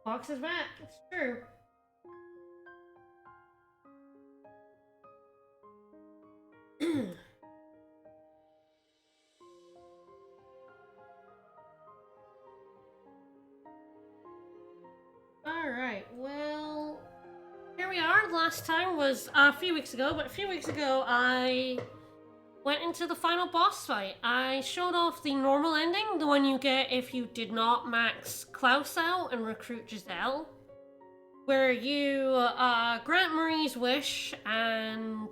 Fox is back. It's true. Alright, well, here we are. Last time was a few weeks ago, but a few weeks ago I went into the final boss fight. I showed off the normal ending, the one you get if you did not max Klaus out and recruit Giselle, where you grant Marie's wish and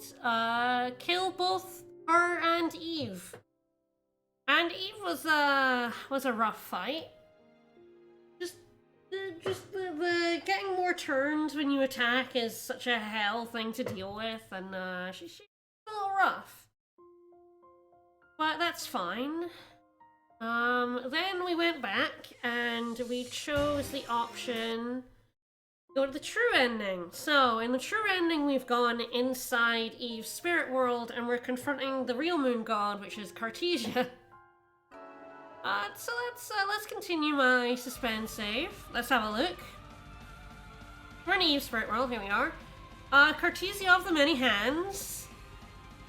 kill both her and Eve. And Eve was a rough fight. The getting more turns when you attack is such a hell thing to deal with, and she's a little rough. But that's fine. Then we went back and we chose the option go to the true ending. So in the true ending, we've gone inside Eve's spirit world and we're confronting the real moon god, which is Cartesia. So let's continue my suspense save. Let's have a look. We're in Eve's spirit world. Here we are. Cartesia of the many hands,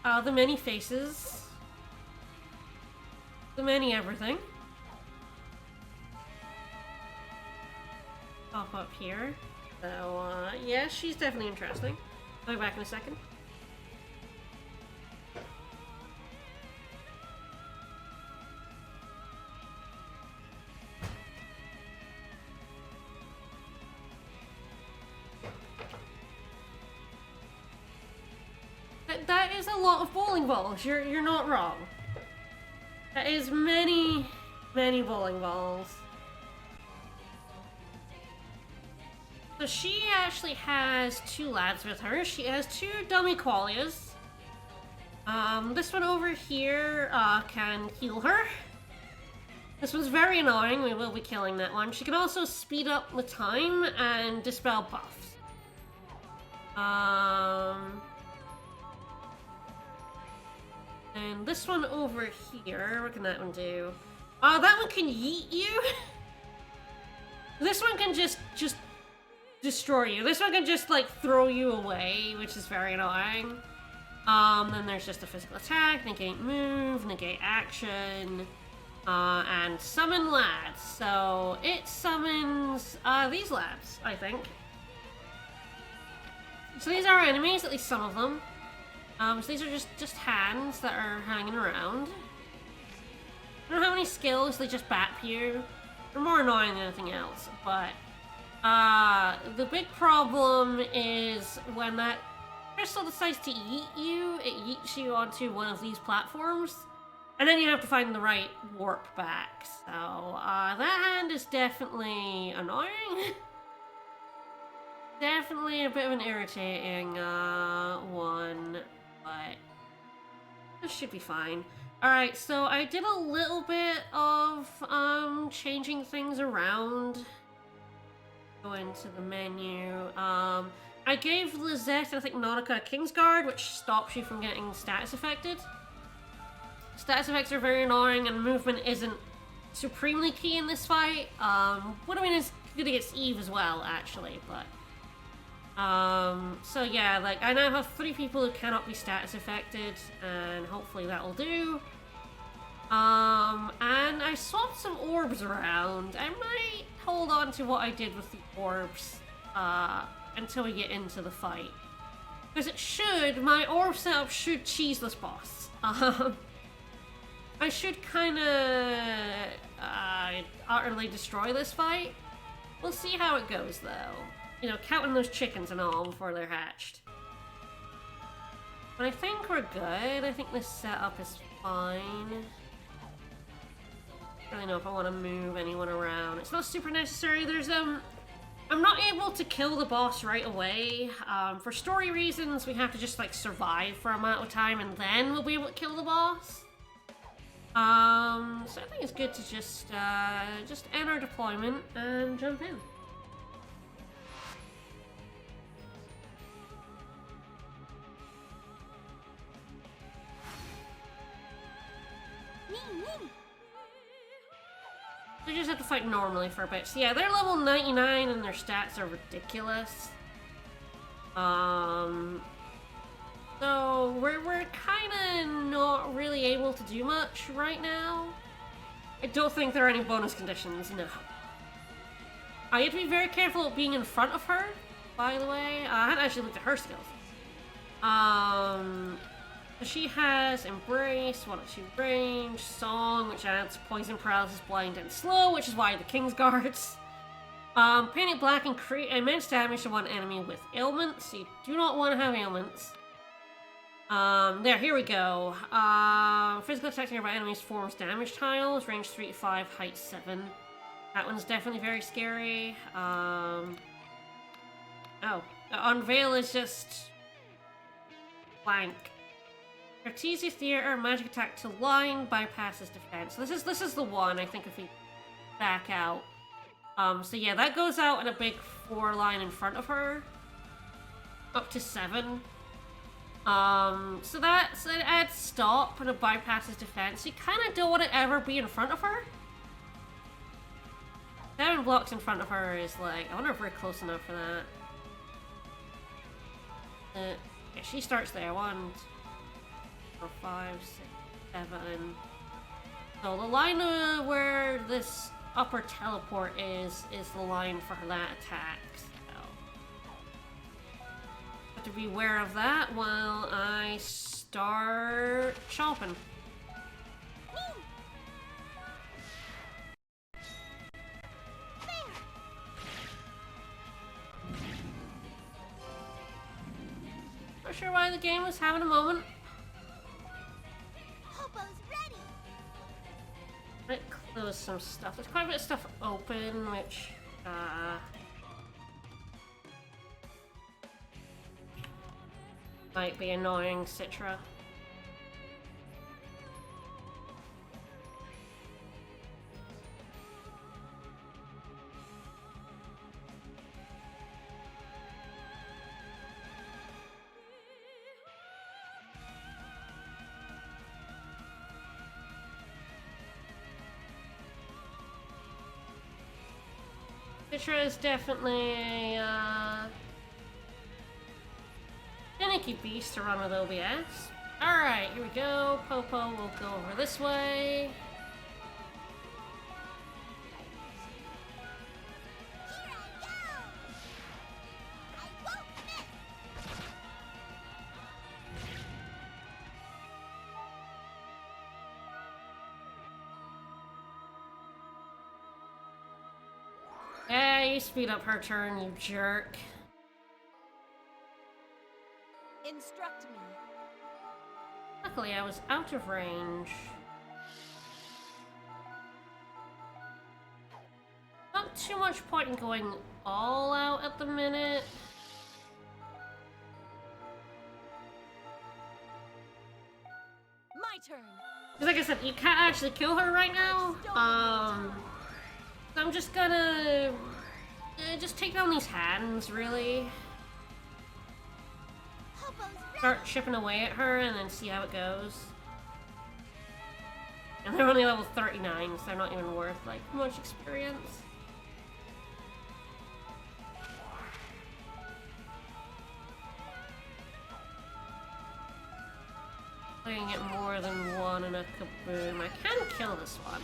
the many faces, the many everything. Pop up here. So yeah, she's definitely interesting. I'll be back in a second. That is a lot of bowling balls. You're not wrong. That is many bowling balls. So she actually has two lads with her. She has two dummy qualias. This one over here can heal her. This one's very annoying. We will be killing that one. She can also speed up the time and dispel buffs. And this one over here, what can that one do? That one can yeet you. This one can just destroy you. This one can just like throw you away, which is very annoying. Then there's just a physical attack, negate move, negate action, and summon lads. So it summons these lads, I think. So these are enemies, at least some of them. So these are just hands that are hanging around. They don't have any skills, they just bap you. They're more annoying than anything else, but the big problem is when that crystal decides to yeet you, it yeets you onto one of these platforms, and then you have to find the right warp back. So that hand is definitely annoying. Definitely a bit of an irritating one, but this should be fine. Alright, so I did a little bit of changing things around. Go into the menu. I gave Lizette, I think, Nonoka Kingsguard, which stops you from getting status affected. Status effects are very annoying, and movement isn't supremely key in this fight. What I mean is good against Eve as well, actually, but so yeah, like, I now have 3 people who cannot be status affected, and hopefully that'll do. And I swapped some orbs around. I might hold on to what I did with the orbs, until we get into the fight. Because my orb setup should cheese this boss. I should kinda, utterly destroy this fight. We'll see how it goes, though. You know, counting those chickens and all before they're hatched. But I think we're good. I think this setup is fine. I don't really know if I want to move anyone around. It's not super necessary. There's, I'm not able to kill the boss right away. For story reasons, we have to just, like, survive for a amount of time and then we'll be able to kill the boss. So I think it's good to just end our deployment and jump in. They just have to fight normally for a bit. So yeah, they're level 99 and their stats are ridiculous. So we're kind of not really able to do much right now. I don't think there are any bonus conditions, no. You have to be very careful of being in front of her, by the way. I hadn't actually looked at her skills. She has Embrace, 1-2 range, Song, which adds Poison, Paralysis, Blind, and Slow, which is why the King's Guards. Painted Black and create immense damage to one enemy with ailments, so you do not want to have ailments. Here we go. Physical attack nearby enemies forms damage tiles, range 3 to 5, height 7. That one's definitely very scary. Unveil is just blank. Artesia Theater, magic attack to line, bypasses defense. This is the one, I think, if we back out. So yeah, that goes out in a big 4 line in front of her. Up to 7. So it adds stop and it bypasses defense. You kind of don't want to ever be in front of her. 7 blocks in front of her is like, I wonder if we're close enough for that. Yeah, she starts there. 1, 4, 5, 6, 7. So the line where this upper teleport is the line for that attack. Have to be aware of that while I start chopping. Not sure why the game was having a moment. Might close some stuff. There's quite a bit of stuff open, which might be annoying, Citra. Citra is definitely a finicky beast to run with OBS. Alright, here we go. Popo will go over this way. Yeah, you speed up her turn, you jerk. Instruct me. Luckily, I was out of range. Not too much point in going all out at the minute. My turn. Because like I said, you can't actually kill her right now. So I'm just gonna just take down these hands, really. Start chipping away at her and then see how it goes. And they're only level 39, so they're not even worth like much experience. Playing it more than one in a kaboom. I can kill this one.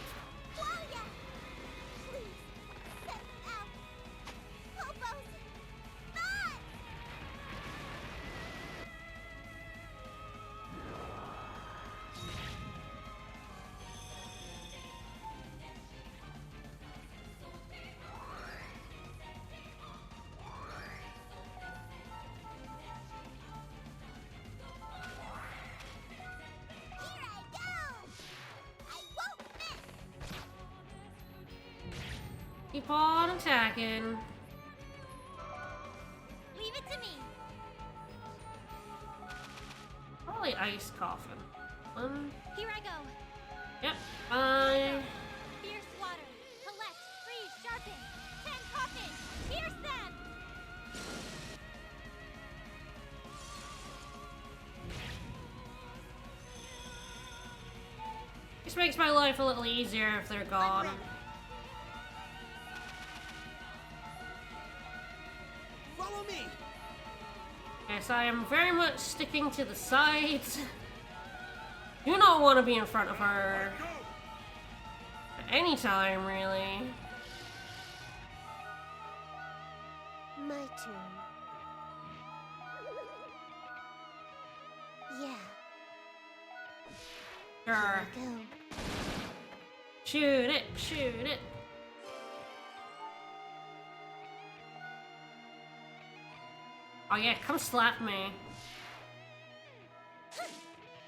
Keep on attacking. Leave it to me. Probably ice coffin. Here I go. Yep. Bye. Fierce water. Collect. Freeze. Sharpen. 10 coffins. Pierce them. This makes my life a little easier if they're gone. Yes, I am very much sticking to the sides. Do not want to be in front of her. At any time, really. My turn. Yeah. Sure. Here I go. Shoot it, shoot it. Oh yeah, come slap me.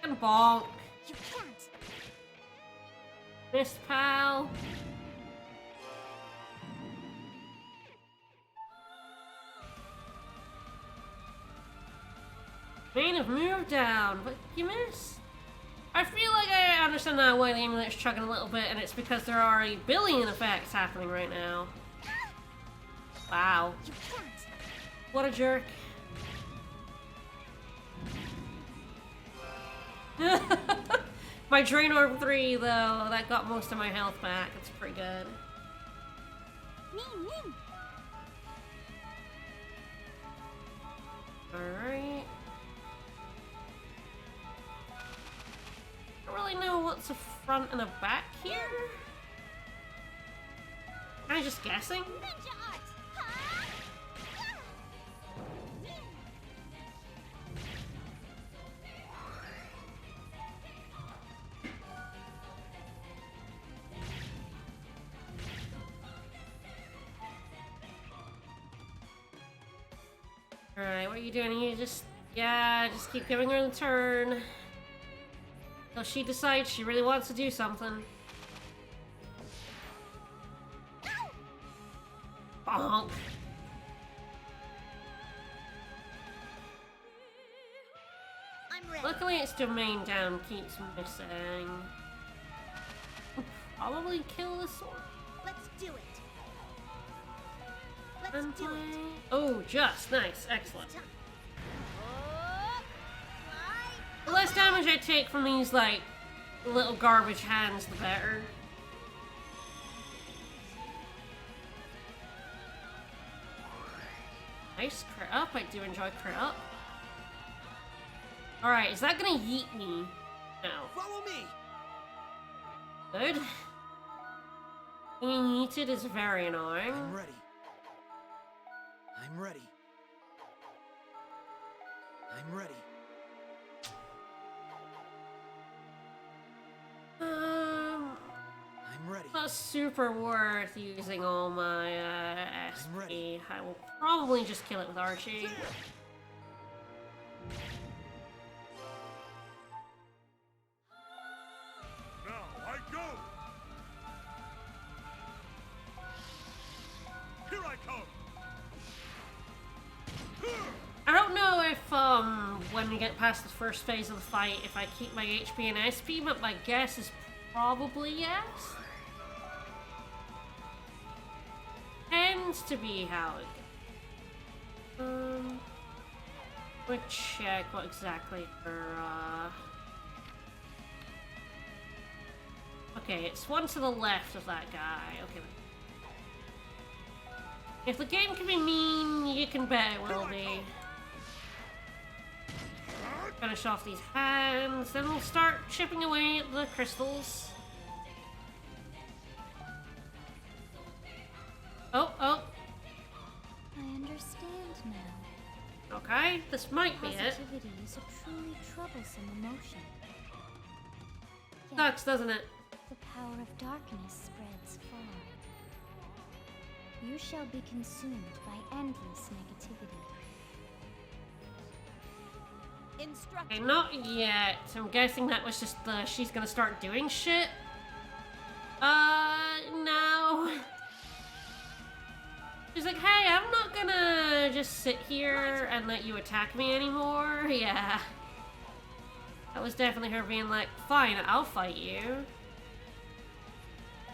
And bonk. You can't. Missed, pal. Main have moved down, but you missed. I feel like I understand now why the amulet's chugging a little bit, and it's because there are a billion effects happening right now. Wow. You can't. What a jerk. My Drain Orb 3, though, that got most of my health back. It's pretty good. Me. Alright. I don't really know what's a front and a back here. Am I just guessing? Ninja art. Ha! Alright, what are you doing? You just keep giving her the turn. Till she decides she really wants to do something. Bonk. I'm ready. Luckily its domain down keeps missing. Probably kill this one. Let's do it. And Let's do play. it. Oh, just nice. Excellent. Oh, The less damage I take from these, like, little garbage hands, the better. Nice. Crit up. I do enjoy crit up. Alright, is that gonna yeet me? No. Follow me. Good. Being yeeted is very annoying. I'm ready. I'm ready. I'm ready. I'm ready. Not super worth using all my SP. ready. I will probably just kill it with Archie. Now I go! Here I come! I don't know if, when we get past the first phase of the fight, if I keep my HP and SP, but my guess is probably yes. Tends to be how it goes. Let me check what exactly her, Okay, it's one to the left of that guy. Okay. If the game can be mean, you can bet it will be. Finish off these hands, then we'll start chipping away at the crystals. Oh. I understand now. Okay, this might be it. Positivity is a truly troublesome emotion. Yet Sucks, doesn't it? the power of darkness spreads far. You shall be consumed by endless negativity. Okay, not yet. I'm guessing that was just the she's gonna start doing shit. No. She's like, hey, I'm not gonna just sit here and let you attack me anymore. Yeah. That was definitely her being like, fine, I'll fight you.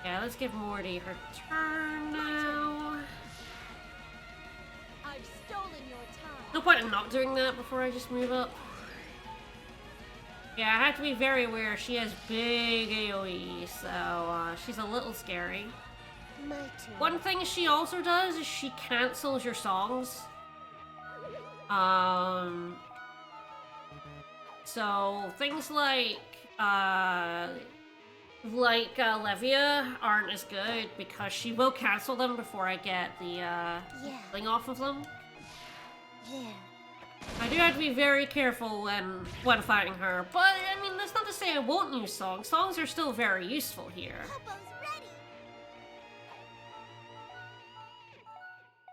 Yeah, let's give Morty her turn now. I've stolen your time. No point in not doing that before I just move up. Yeah, I have to be very aware. She has big AoE, so she's a little scary. My turn. One thing she also does is she cancels your songs. So things like Levia aren't as good because she will cancel them before I get the thing off of them. There. I do have to be very careful when fighting her, but I mean that's not to say I won't use songs. Songs are still very useful here. Popo's ready.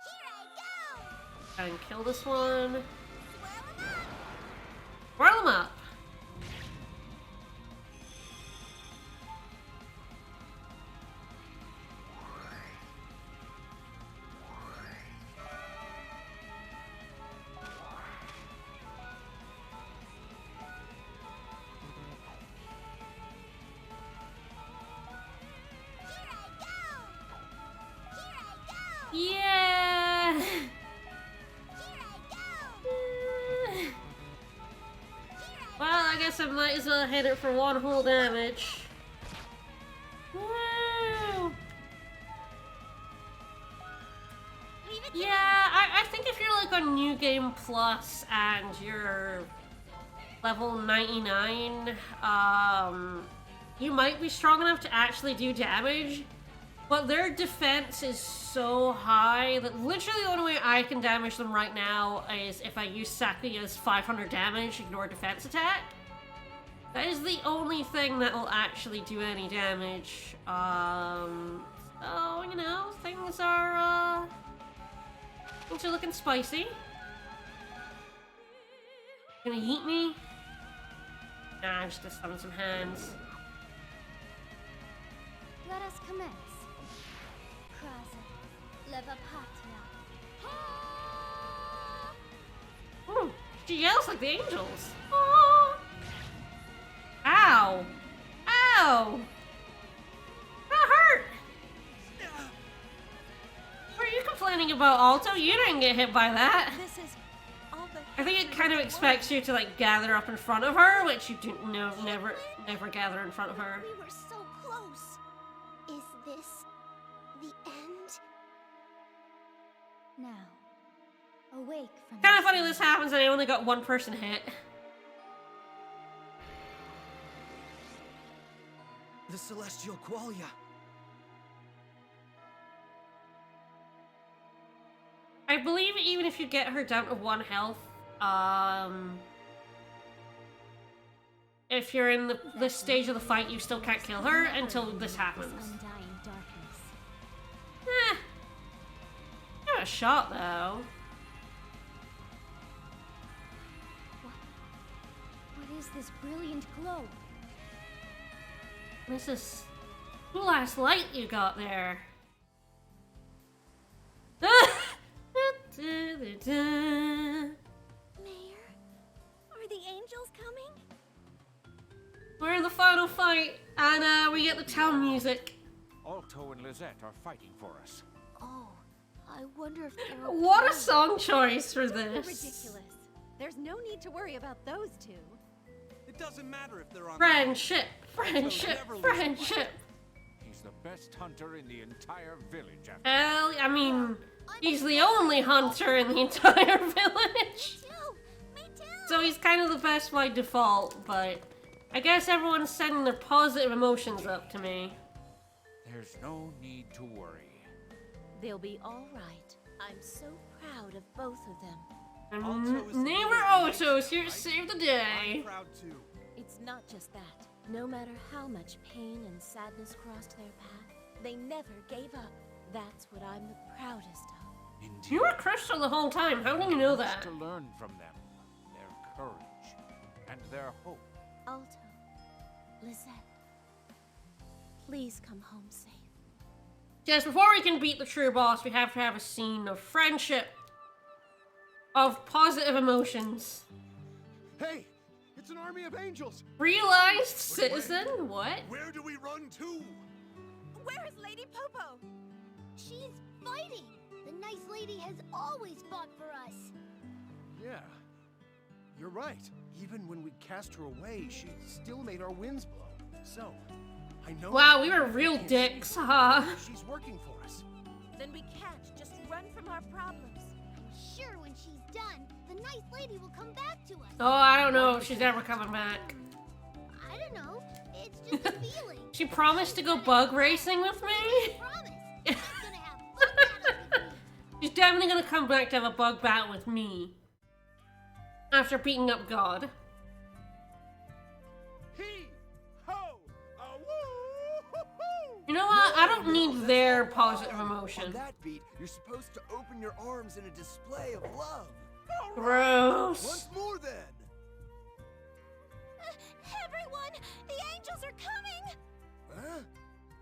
Here I go. And kill this one. Swirl 'em up. Whirl them up. Yeah. Well, I guess I might as well hit it for one whole damage. Woo! Yeah, I think if you're like on New Game Plus and you're level 99, you might be strong enough to actually do damage. But their defense is so high that literally the only way I can damage them right now is if I use Sakuya's 500 damage, ignore defense attack. That is the only thing that will actually do any damage. So, you know, things are looking spicy. Gonna yeet me? Nah, I'm just gonna summon some hands. Let us commence. Ooh, she yells like the angels. Aww. Ow! Ow! That hurt! What are you complaining about, Alto? You didn't get hit by that. This is all the I think it kind of expects you to like gather up in front of her, which you do never gather in front of her. We were so close. Is this the end? Now, awake from Kind of funny this happens and I only got one person hit. The celestial qualia. I believe even if you get her down to 1 health, if you're in this stage of the fight, you still can't kill her until this happens. undying darkness. Eh. Give it a shot, though. What is this brilliant glow? What's this cool ass light you got there? Mayor? Are the angels coming? We're in the final fight, and we get the town music. Alto and Lizette are fighting for us. Oh, I wonder if they're What a okay. song choice for this. Ridiculous. There's no need to worry about those two. It doesn't matter if they're on Friendship, friendship, friendship. He's the best hunter in the entire village. Hell, I mean, he's the only hunter in the entire village. Me too! So he's kind of the best by default, but I guess everyone's sending their positive emotions up to me. There's no need to worry. They'll be all right. I'm so proud of both of them. And neighbor Oto's here to save the day. I'm proud too. It's not just that. No matter how much pain and sadness crossed their path, they never gave up. That's what I'm the proudest of. Indeed. You were Crystal the whole time. How do you know that? To learn from them, their courage and their hope. Alto, Lizette, please come home safe. Yes, before we can beat the true boss, we have to have a scene of friendship, of positive emotions. Hey, it's an army of angels. Realized citizen? What? Where do we run to? Where is Lady Popo? She's fighting. The nice lady has always fought for us. Yeah, you're right. Even when we cast her away, she still made our winds blow. So, I know. Wow, we were real dicks, huh? She's working for us. Then we can't just run from our problems. sure when she's done, the nice lady will come back to us. Oh, I don't know if she's ever coming back. I don't know. It's just a feeling. She promised to go bug racing with me? Promise. She's gonna have fun battles with me. She's definitely gonna come back to have a bug battle with me. After beating up God. Hee ho! Woo! Hoo, hoo. You know what? I don't need their positive On emotion. that beat, you're supposed to open your arms in a display of love. Gross. Once more then. Everyone, the angels are coming. Huh?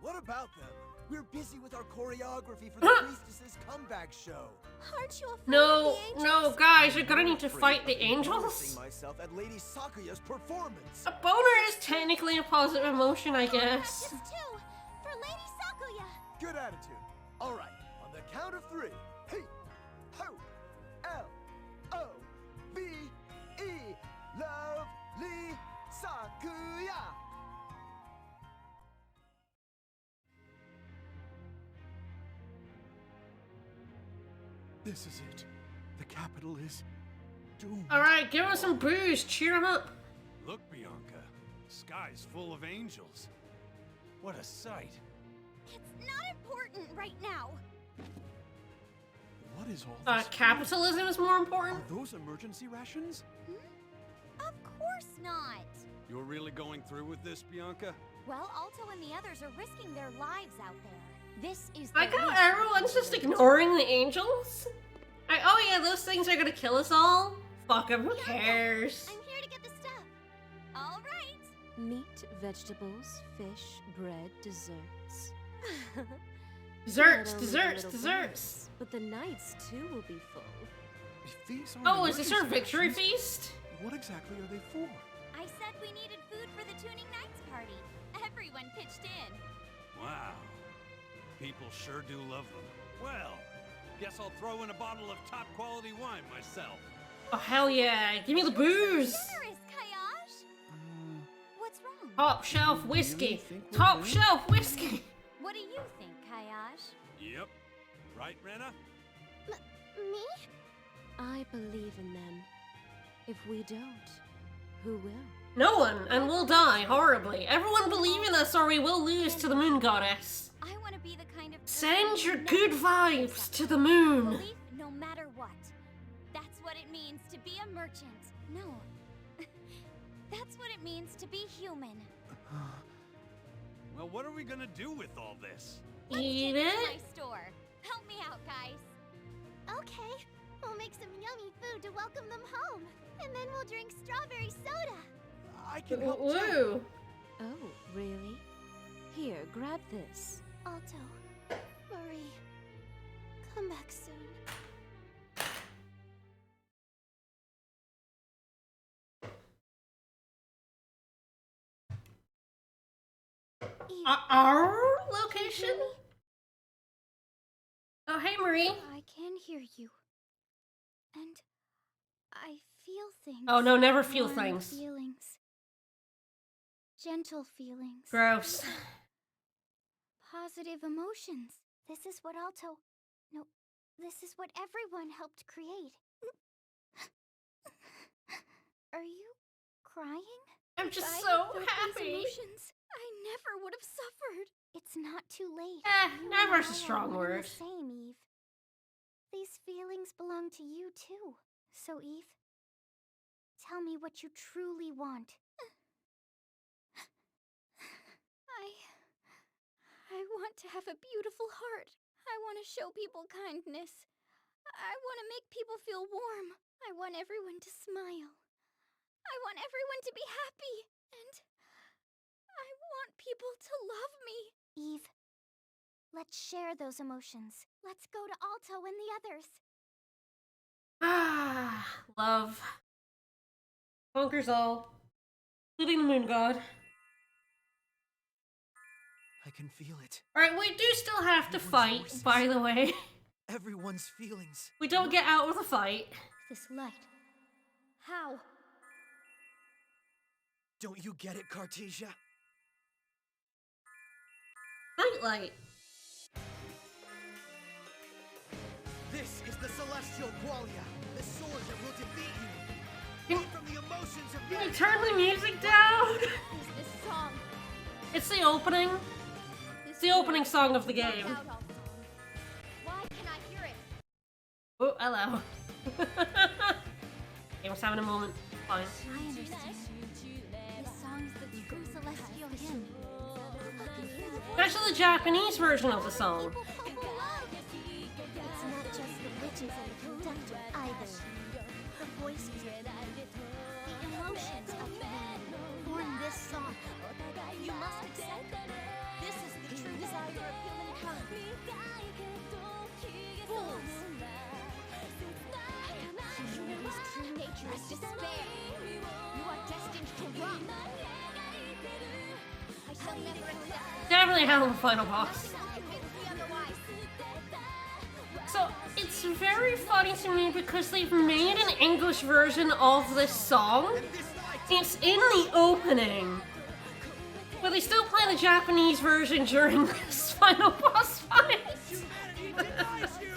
What about them? We're busy with our choreography for the priestess's comeback show. Aren't you afraid No, of the angels? no, guys, you're gonna need to Afraid fight of the angels. embarrassing myself at Lady Sakuya's performance. A boner is technically a positive emotion, I guess. Practice too, for Lady Sakuya. Good attitude. All right, on the count of 3. Hey, ho, L-O-V-E, lovely Sakuya. This is it. The capital is doomed. Alright, give him some booze, cheer him up. Look, Bianca. Sky's full of angels. What a sight. It's not important right now. What is all this? Capitalism is more important? Are those emergency rations? Of course not. You're really going through with this, Bianca? Well, Alto and the others are risking their lives out there. This is Like the how least everyone's we just can do. ignoring the angels? Oh yeah, those things are gonna kill us all? Fuck 'em, who cares? I'm here to get the stuff. All right. Meat, vegetables, fish, bread, desserts. Desserts, Not only the desserts, little desserts. bites, but the nights too will be full. If these are Oh, is this our emergency victory rations, feast? what exactly are they for? I said we needed food for the Tuning Nights party. Everyone pitched in. Wow. People sure do love them. Well, guess I'll throw in a bottle of top quality wine myself. Oh hell yeah, give me the booze! Generous, Kayash. What's wrong? Top shelf whiskey! really think we're Top winning? shelf whiskey! What do you think, Kayash? Yep. Right, Rena? Me? I believe in them. If we don't, who will? No one, and we'll die horribly. Everyone believe in us or we will lose to the moon goddess. I want to be the kind of Send person your who good never vibes gives to up. the moon. Belief no matter what. That's what it means to be a merchant. No. That's what it means to be human. Well, what are we gonna do with all this? Let's Eat take it to it? my store. Help me out, guys. Okay. We'll make some yummy food to welcome them home. And then we'll drink strawberry soda. I can help too. Woo! Oh, really? Here, grab this. Alto, Marie, come back soon. Eve, Our can you hear location? me? Oh, hey, Marie. I can hear you. And I feel things. Oh, no, never feel Warm things. Feelings. Gentle feelings. Gross. Positive emotions. This is what Alto. No, this is what everyone helped create. Are you crying? I'm just If I so had felt these happy. emotions, I never would have suffered. It's not too late. You and Never's I a are strong one and word. the same, Eve. These feelings belong to you too. So, Eve, tell me what you truly want. I want to have a beautiful heart. I want to show people kindness. I want to make people feel warm. I want everyone to smile. I want everyone to be happy. And I want people to love me. Eve, let's share those emotions. Let's go to Alto and the others. Ah, love. Conquers all. Including the moon god. I can feel it. Alright, we do still have to Everyone's fight, voices. by the way. Everyone's feelings. We don't get out with a fight. This light. How? Don't you get it, Cartesia? Nightlight. This This is the celestial qualia, the sword that will defeat you. Can, Made from the emotions of can you mankind. turn the music down? Who's this song? It's the opening. It's the opening song of the game. Out all song. Why can I hear it? Oh, hello. Game's having a moment. Fine. I understand. This song's the true celestial hymn. I can hear the voice. Actually, the Japanese version of the song. People humble love. It's not just the witches and the conductor either. The voices, the emotions of man form this song. You must accept it. This is the true desire of humankind. Fools! Humanity's true nature is despair. You are destined to rot. I shall never accept. Definitely a hell of a final boss. Convince me otherwise. So, it's very funny to me because they've made an English version of this song. It's in the opening. But they still play the Japanese version during this final boss fight. Humanity denies you!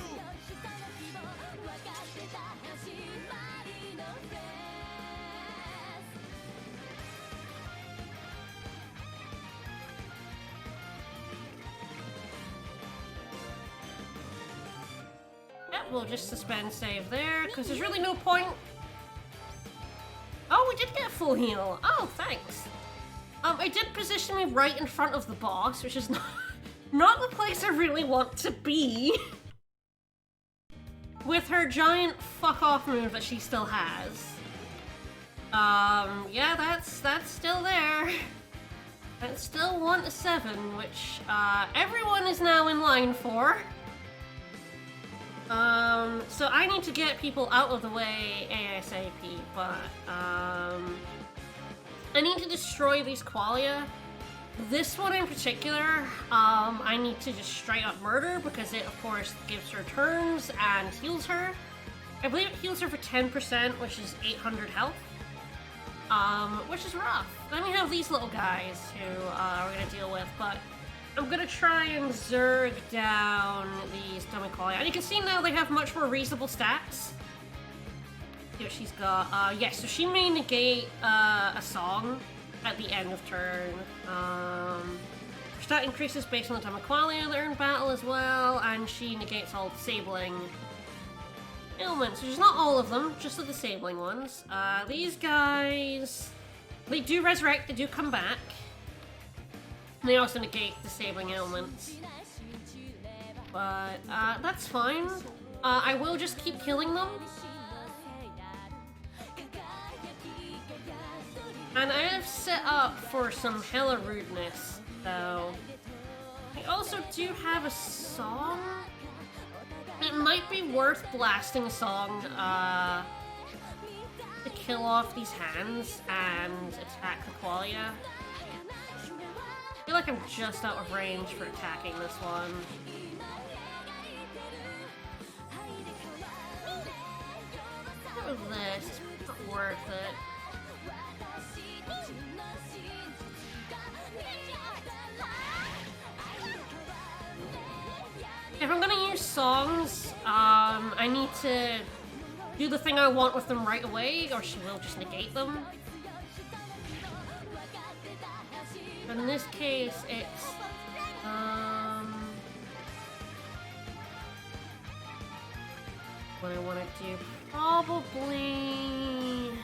Yep, we'll just suspend save there, because there's really no point. Oh, we did get a full heal. Oh, thanks. It did position me right in front of the boss, which is not the place I really want to be. With her giant fuck-off move that she still has. Yeah, that's still there. That's still 1 to 7, which, everyone is now in line for. So I need to get people out of the way ASAP, but, I need to destroy these qualia. This one in particular, I need to just straight up murder because it, of course, gives her turns and heals her. I believe it heals her for 10%, which is 800 health. Which is rough. Then we have these little guys who, we're gonna deal with, but I'm gonna try and zerg down these dummy qualia. And you can see now they have much more reasonable stats. See what she's got. Yes, so she may negate, a song at the end of turn. Her stat increases based on the dummy qualia that are in battle as well, and she negates all disabling ailments, which is not all of them, just the disabling ones. These guys, they do resurrect, they do come back. And they also negate disabling ailments. But, that's fine. I will just keep killing them. And I have set up for some hella rudeness, so... I also do have a song. It might be worth blasting a song, to kill off these hands and attack the qualia. I feel like I'm just out of range for attacking this one. What was this? It's not worth it. If I'm gonna use songs, I need to do the thing I want with them right away, or she will just negate them. But in this case, it's, what I want to do, probably...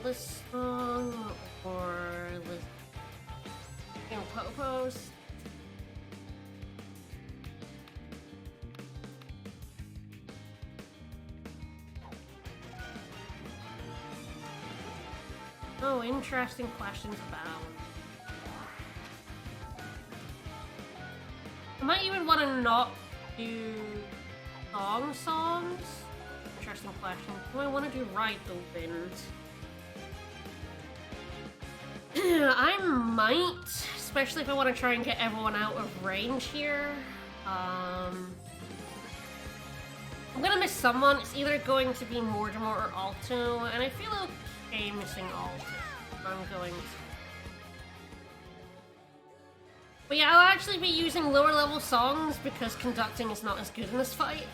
this song, or Liz... Popos. Oh, interesting questions about. I might even want to not do songs. Interesting question. Do I want to do right opened? I might, especially if I want to try and get everyone out of range here. I'm gonna miss someone. It's either going to be Mortimer or Alto, and I feel okay missing Alto. I'm going to. But yeah, I'll actually be using lower level songs because conducting is not as good in this fight.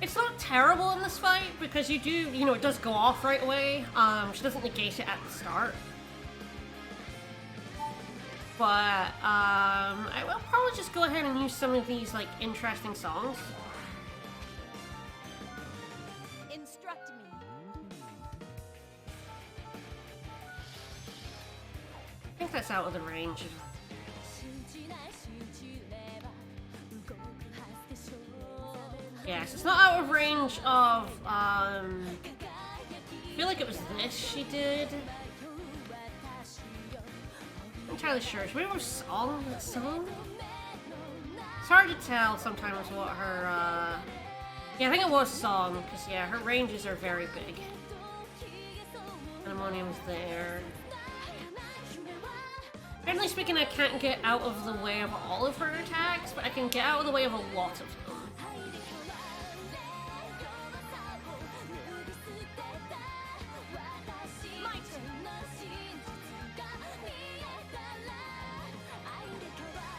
It's not terrible in this fight because you do, you know, it does go off right away. She doesn't negate it at the start. But I will probably just go ahead and use some of these like interesting songs. Instruct me. I think that's out of the range. Yes, it's not out of range of, I feel like it was this she did. I'm not entirely sure. Should we have a song? It's hard to tell sometimes what her, yeah, I think it was song, because yeah, her ranges are very big. Ammonium's there. Generally speaking, I can't get out of the way of all of her attacks, but I can get out of the way of a lot of them.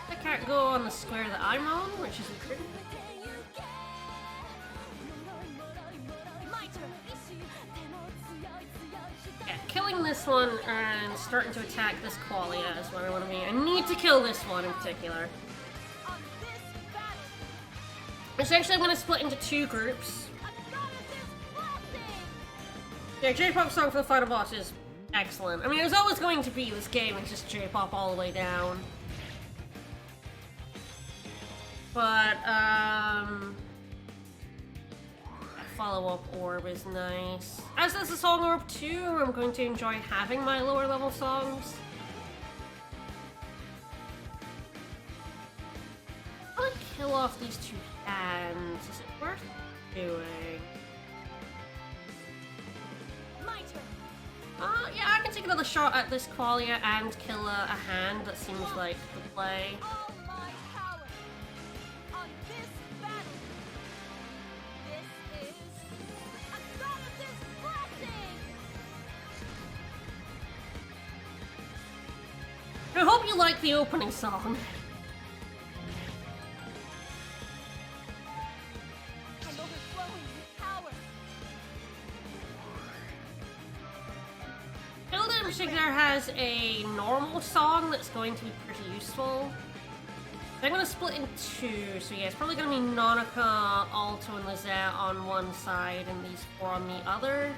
I can't go on the square that I'm on, which is pretty. Yeah, killing this one and starting to attack this qualia is what I want to be. I need to kill this one in particular. Essentially, I'm going to split into two groups. Yeah, J-pop song for the final boss is excellent. I mean, it was always going to be this game, it's just J-pop all the way down. But, follow-up orb is nice. As is the song orb too, I'm going to enjoy having my lower level songs. I'll kill off these two hands. Is it worth doing? My turn. Yeah, I can take another shot at this qualia and kill a hand. That seems like the play. All my power on this battle. This is a god of this blessing. I hope you like the opening song. I'm overflowing with power. Hilda in particular has a normal song that's going to be pretty useful. I'm going to split in two, so yeah, it's probably going to be Nonoka, Alto, and Lizette on one side, and these four on the other.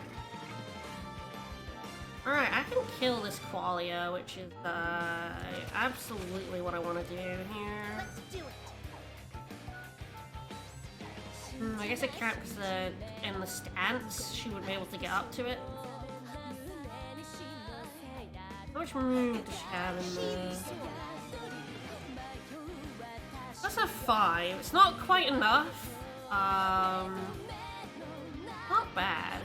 Alright, I can kill this qualia, which is absolutely what I want to do here. Let's do it. I guess I can't because in the stance, she wouldn't be able to get up to it. How much move does she have in the... That's a 5. It's not quite enough. Not bad.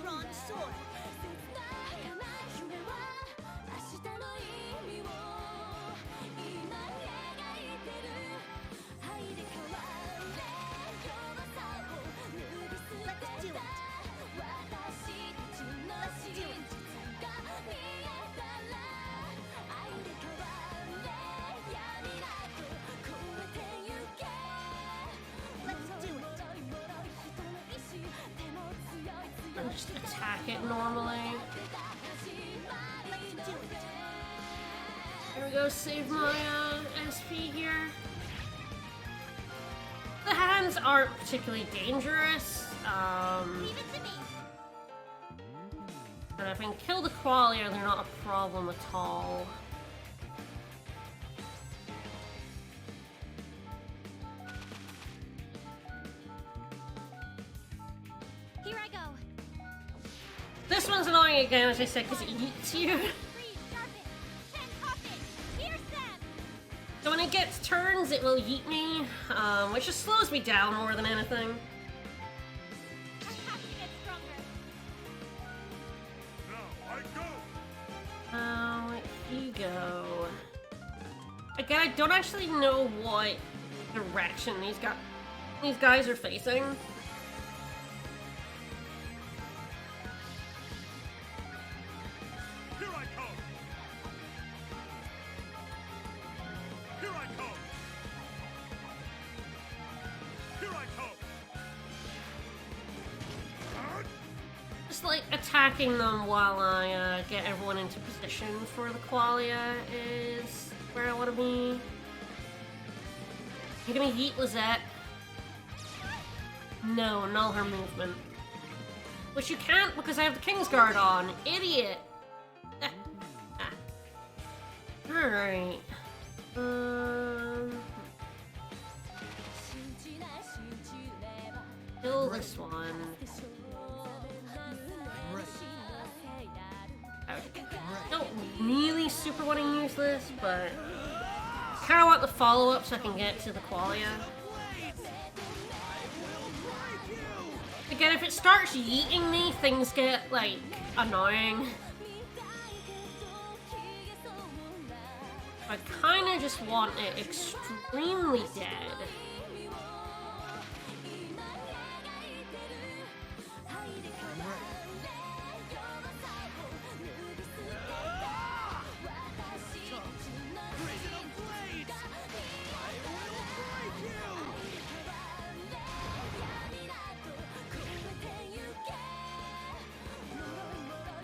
Drawn sword. Let's do it. Let's do it. Let's do it. And just attack it normally. Let's do it. There we go, save my SP here. The hands aren't particularly dangerous. Leave it to me. And if I can kill the qualia, they're not a problem at all. Here I go. This one's annoying again, as I said, because it eats you. Freeze, sharpen, and pop it. Here's them. So when it gets turns, it will yeet me, which just slows me down more than anything. I have to get stronger. Now I go. Here you go. Again, I don't actually know what direction these guys are facing. Here I come! Here I come! Just like attacking them while I get everyone into position for the qualia is where I want to be. You're gonna yeet Lizette. No, null her movement. Which you can't because I have the Kingsguard on. Idiot! Alright. Kill this one. I don't really super want to use this, but kind of want the follow-up so I can get to the qualia. Again, if it starts yeeting me, things get, like, annoying. I kind of just want it extremely dead.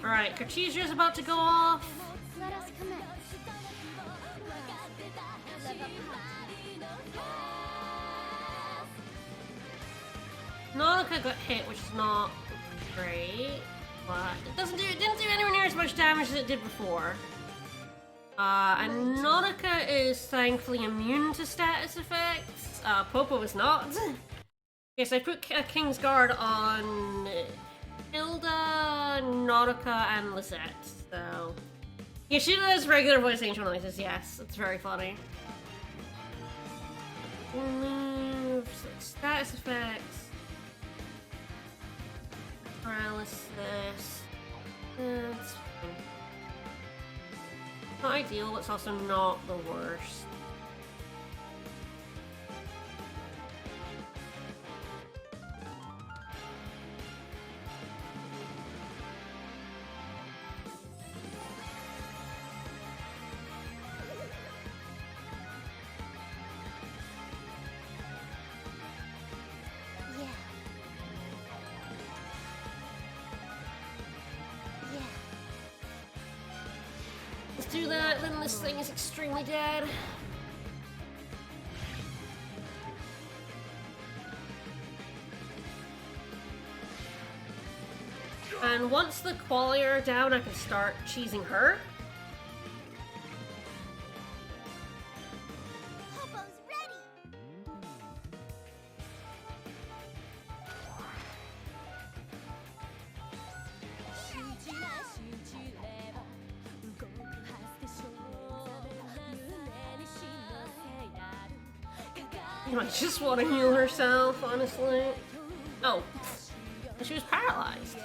Alright, Cartesia's about to go off. Let us commence. Nonoka got hit, which is not great, but it didn't do anywhere near as much damage as it did before. And Nonoka is thankfully immune to status effects. Popo is not. Okay, so I put Kingsguard on Hilda, Nonoka, and Lizette, so... Yeah, she does regular voice angel noises, yes. It's very funny. Moves, status effects. Paralysis. That's fine. Not ideal, but it's also not the worst. Do that, then this thing is extremely dead. And once the qualia are down, I can start cheesing her. Popo's ready! You might just want to heal herself, honestly. Oh, she was paralyzed.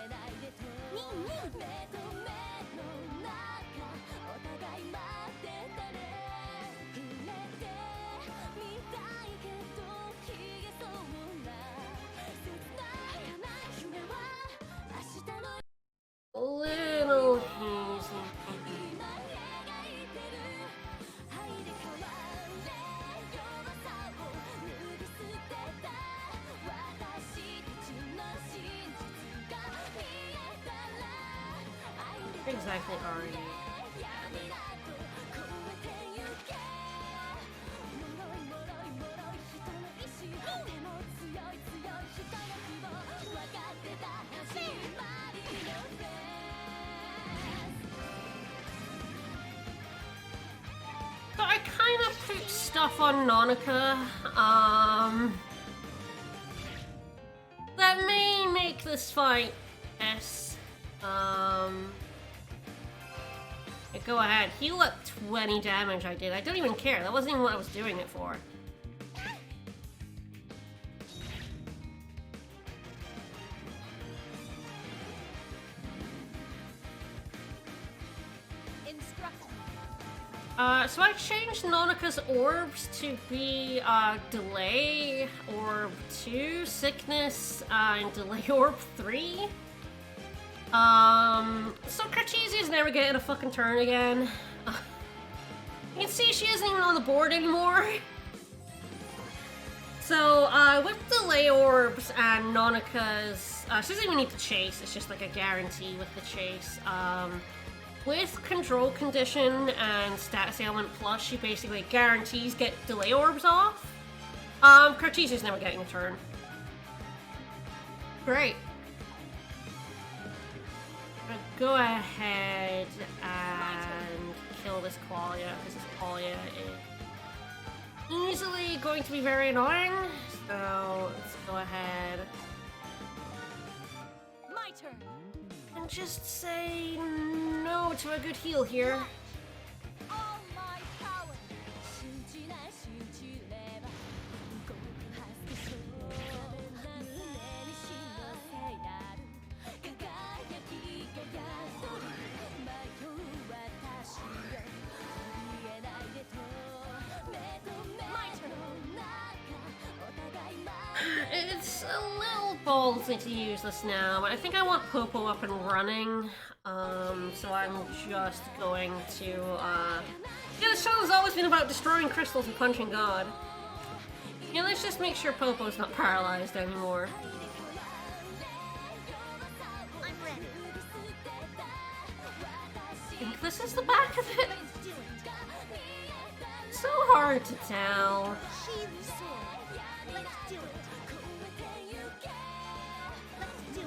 A little hazy. Exactly already. So I kind of put stuff on Nonoka, that may make this fight S. Go ahead, heal at 20 damage I did. I don't even care, that wasn't even what I was doing it for. So I changed Nonoka's orbs to be Delay Orb 2, Sickness, and Delay Orb 3. So Cartesia's never getting a fucking turn again. You can see she isn't even on the board anymore. So, with delay orbs and Nonoka's, she doesn't even need to chase, it's just like a guarantee with the chase. With control condition and status ailment plus, she basically guarantees get delay orbs off. Cartesia's never getting a turn. Great. I'm gonna go ahead and kill this Qualia, because this Qualia is easily going to be very annoying. So let's go ahead. My turn. And just say no to a good heal here. All my power. It's a little ballsy to use this now, but I think I want Popo up and running. So I'm just going to, yeah, this show has always been about destroying crystals and punching God. Yeah, let's just make sure Popo's not paralyzed anymore. I think this is the back of it. So hard to tell. Sheathe the sword. Let's do it. Let's do it.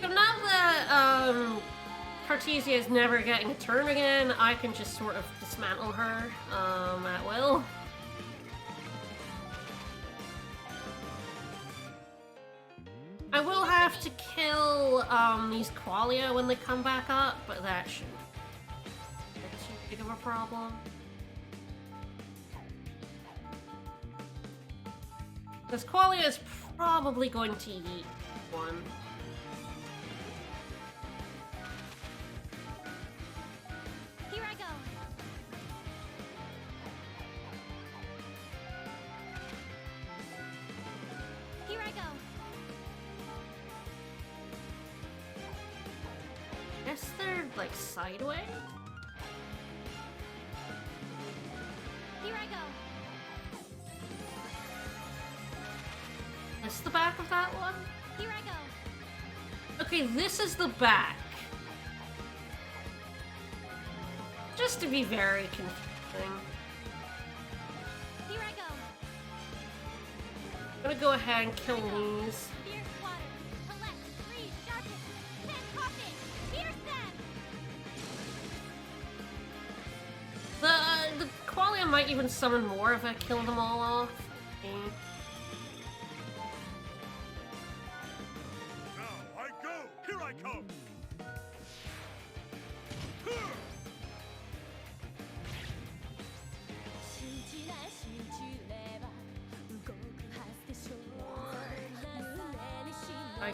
So now that Cartesia is never getting a turn again, I can just sort of dismantle her at will. I will have to kill these Qualia when they come back up, but that shouldn't be too big of a problem. This Qualia is probably going to eat one. Here I go. Here I go. Guess they're like sideways? Here I go. This the back of that one? Here I go. Okay, this is the back. Just to be very confusing. Here I go. I'm gonna go ahead and kill these. Fierce water. Collect. Freeze. Sharpen. Send coffin. Pierce them. The Qualia might even summon more if I kill them all off. Okay. Now I go! Here I come! I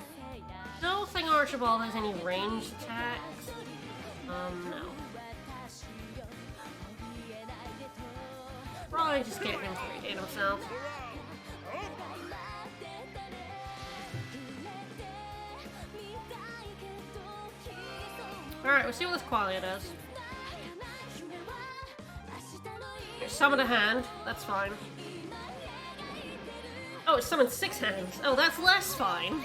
don't think Archibald has any ranged attacks. No. Probably just get him to regain himself. Alright, we'll see what this Qualia does. Summon a hand, that's fine. Oh, it summoned 6 hands. Oh, that's less fine.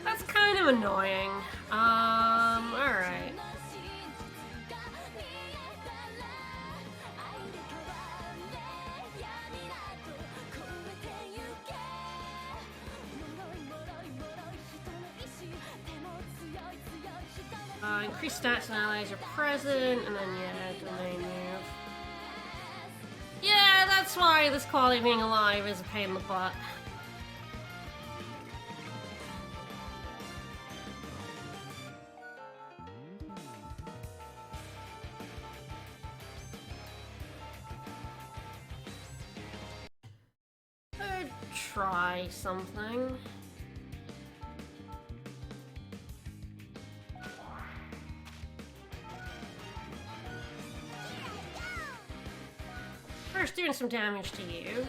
That's kind of annoying. Alright. Increase stats and allies are present, and then, yeah, domain move. Yeah, that's why this Qualia being alive is a pain in the butt. Try something. First, doing some damage to you.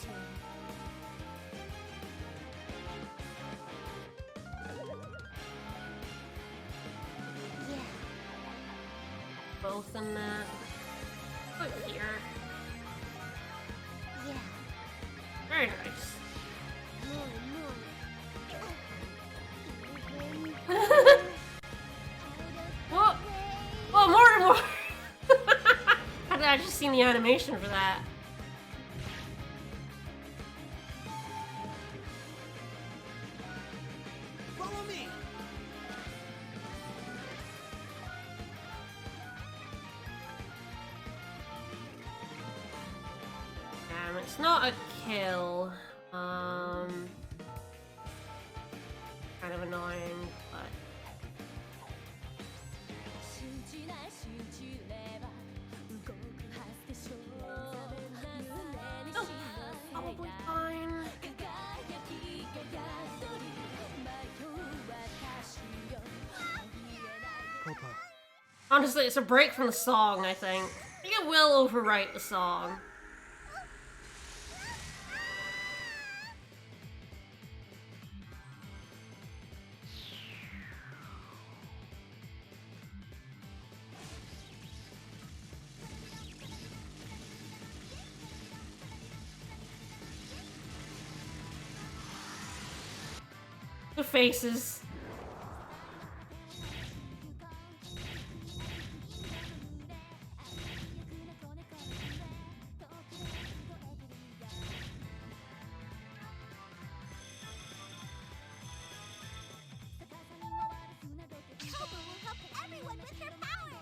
turn. Yeah. Both in that. Put here. Yeah. Very nice. Whoa! Oh, more! How did I just seen the animation for that? Follow me. It's not a kill. Kind of annoying, but oh, probably fine. Popa, Honestly, it's a break from the song, I think. I think it will overwrite the song. The faces. Popa will help everyone with her power!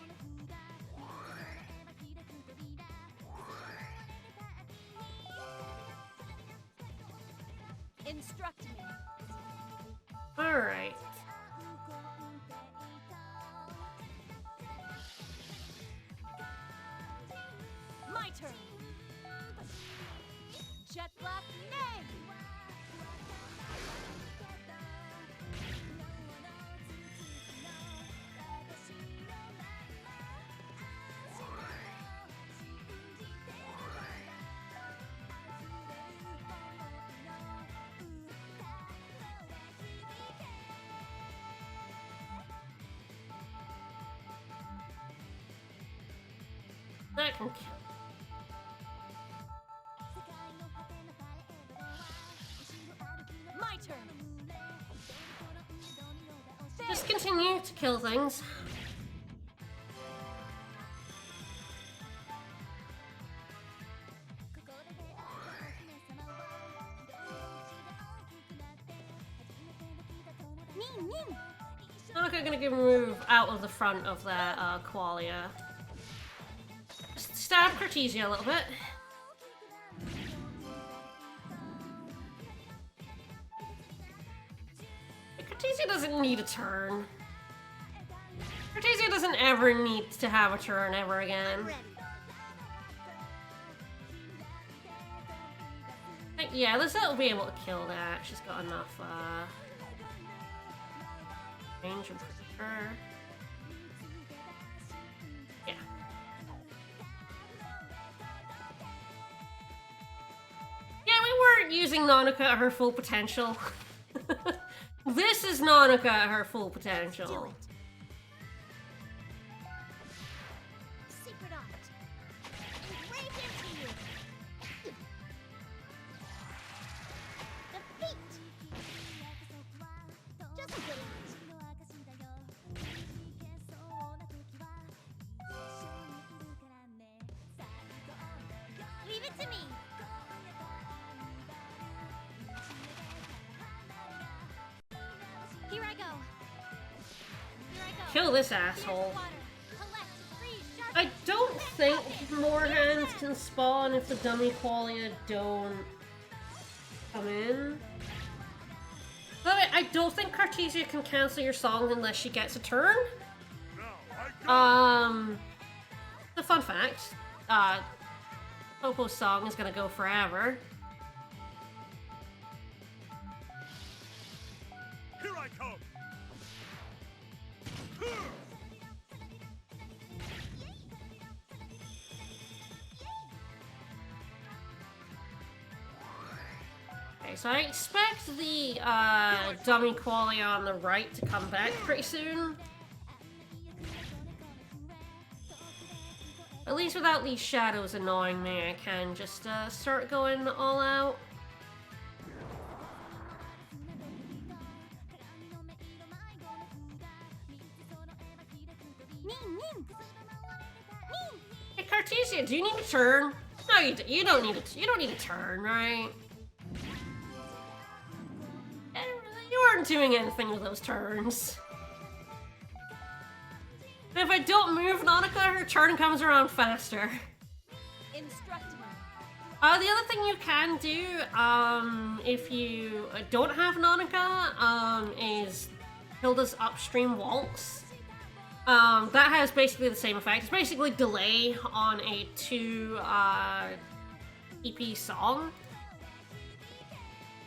Instruct me. Alright. My turn. Jet black, nay! That can kill. My turn. Just continue to kill things. Nonoka gonna give a move out of the front of that Qualia. Just stab Cartesia a little bit. Cartesia doesn't need a turn. Cartesia doesn't ever need to have a turn ever again. Yeah, Lizette will be able to kill that. She's got enough range, I'm pretty sure. Yeah. Yeah, we weren't using Nonoka at her full potential. This is Nonoka at her full potential. Secret art. Engraved into you. Defeat. Just kidding. Leave it to me. Here I go. Here I go. Kill this asshole. Water. Collect, freeze, sharpen. I don't think more hands can spawn if the dummy Qualia don't come in. But I don't think Cartesia can cancel your song unless she gets a turn. The fun fact, Popo's song is gonna go forever. Here I come! Okay, so I expect the dummy qualia on the right to come back pretty soon. At least without these shadows annoying me, I can just start going all out. Hey, Cartesia, do you need a turn? No, you don't need you don't need a turn, right? You weren't doing anything with those turns. And if I don't move Nonoka, her turn comes around faster. Instruct me. The other thing you can do, if you don't have Nonoka, is Hilda's upstream waltz. That has basically the same effect. It's basically delay on a 2 EP song.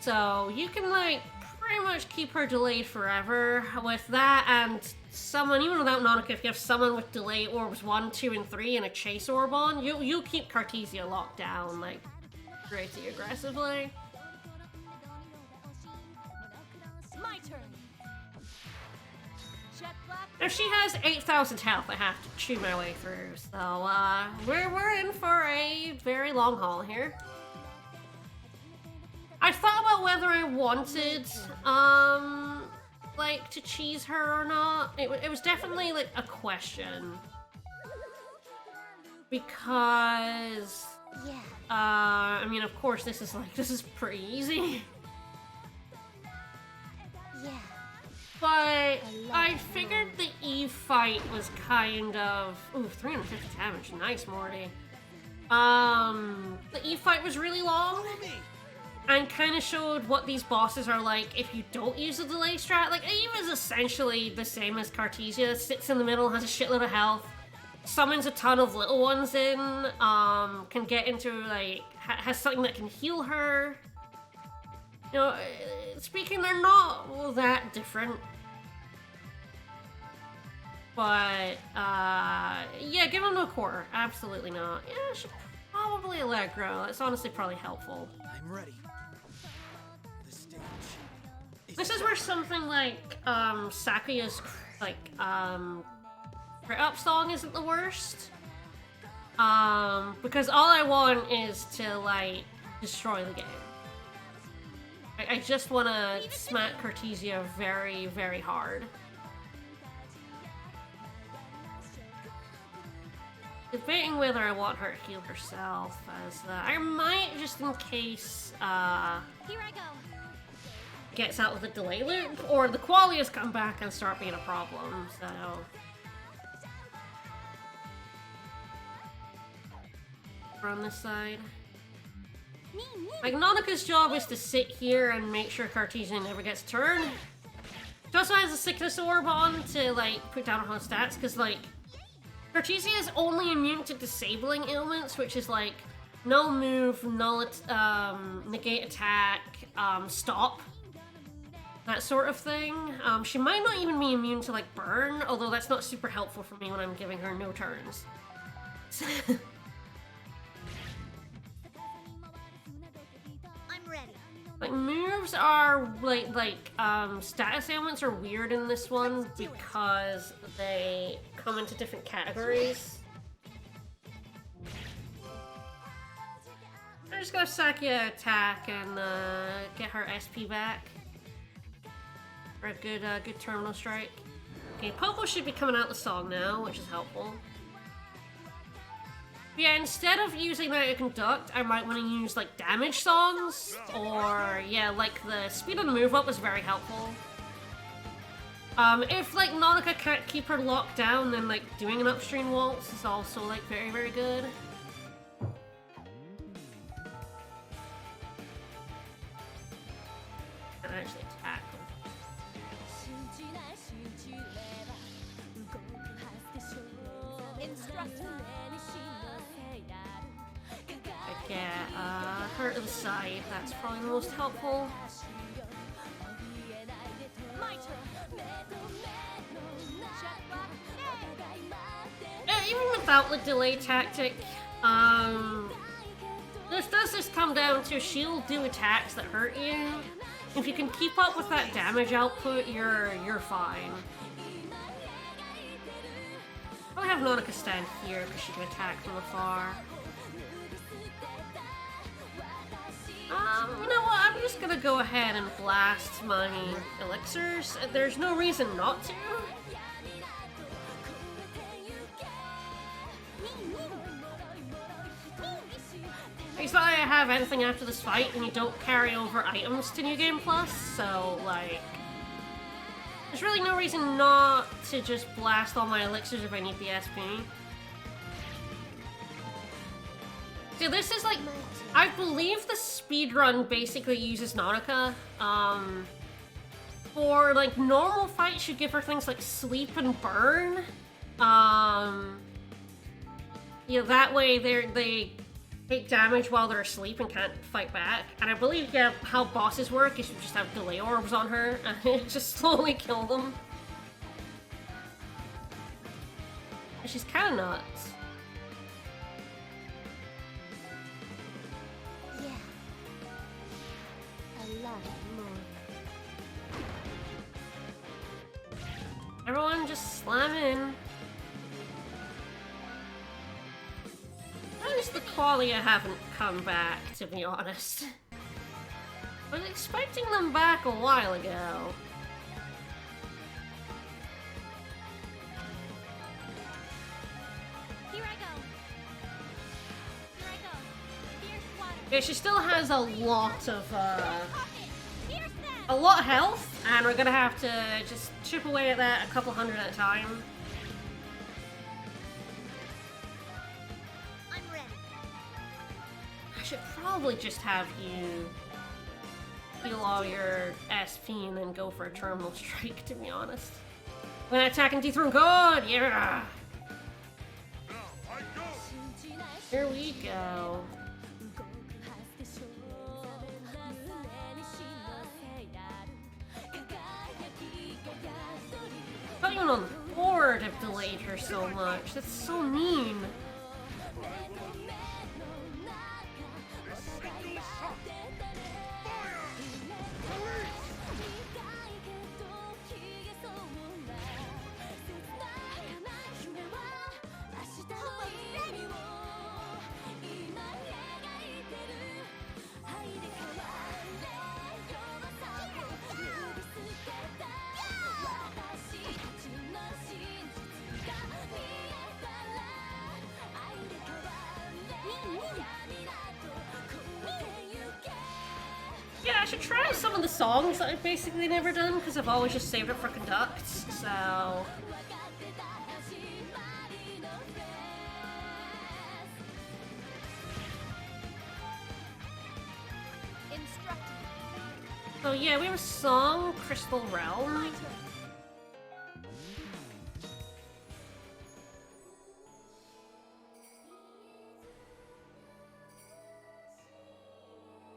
So you can like pretty much keep her delayed forever with that, and someone, even without Nonoka, if you have someone with delay orbs 1, 2, and 3 and a chase orb on, you'll keep Cartesia locked down like pretty aggressively. My turn. Jet black. Now she has 8,000 health I have to chew my way through, so we're in for a very long haul here. I thought about whether I wanted like to cheese her or not. It was definitely like a question, because I mean, of course this is pretty easy. But I figured the Eve fight was kind of... Ooh, 350 damage. Nice, Morty. The Eve fight was really long, and kind of showed what these bosses are like if you don't use the delay strat. Like, Eve is essentially the same as Cartesia. Sits in the middle, has a shitload of health, summons a ton of little ones in, can get into, like... has something that can heal her. You know, speaking, they're not that different. But, yeah, give him a quarter. Absolutely not. Yeah, I should probably Allegro. That's honestly probably helpful. I'm ready. The stage. This is where something like, Sakuya's, like, crit up song isn't the worst. Because all I want is to, like, destroy the game. I just want to smack Cartesia very, very hard. Debating whether I want her to heal herself, as I might, just in case Here I go. gets out with a delay loop, or the qualias come back and start being a problem, so... On this side. Like, Nonoka's job is to sit here and make sure Cartesia never gets turned. She also has a sickness orb on to, like, put down her stats, because, like, Cartesia is only immune to disabling ailments, which is, like, no move, null, negate attack, stop. That sort of thing. She might not even be immune to, like, burn, although that's not super helpful for me when I'm giving her no turns. Like, moves are, status ailments are weird in this one because they come into different categories. I'm just gonna Sakuya attack and, get her SP back. For a good, good terminal strike. Okay, Popo should be coming out the song now, which is helpful. Yeah, instead of using that to conduct, I might want to use, like, damage songs, or, yeah, like, the speed of the move up is very helpful. If, like, Nonoka can't keep her locked down, then, like, doing an upstream waltz is also, like, very, very good. And actually attack them. Yeah, her to the side, that's probably the most helpful. Yeah, even without the delay tactic, This does just come down to she'll do attacks that hurt you. If you can keep up with that damage output, you're fine. I'll have Nonoka stand here because she can attack from afar. You know what? I'm just gonna go ahead and blast my elixirs. There's no reason not to. It's not like I have anything after this fight, and you don't carry over items to New Game Plus, so, like... There's really no reason not to just blast all my elixirs if I need the SP. So this is like... I believe the speedrun basically uses Nonoka. For, like, normal fights, you give her things like sleep and burn. You know, that way they take damage while they're asleep and can't fight back. And I believe, yeah, how bosses work is you just have delay orbs on her and it just slowly kill them. And she's kind of nuts. Yeah. A lot more. Everyone just slam in. Notice the Qualia haven't come back, to be honest. I was expecting them back a while ago. Here I go. Here I go. Fierce water. Yeah, she still has a lot of, Fierce that. a lot of health, and we're gonna have to just chip away at that a couple hundred at a time. I'm ready. I should probably just have you heal all your SP and then go for a terminal strike, to be honest. When I attack and dethrone God, yeah! Here we go. Not even on the board have delayed her so much. That's so mean. Yeah, I should try some of the songs that I've basically never done, because I've always just saved it for conducts, so... So yeah, we have a song, Crystal Realm.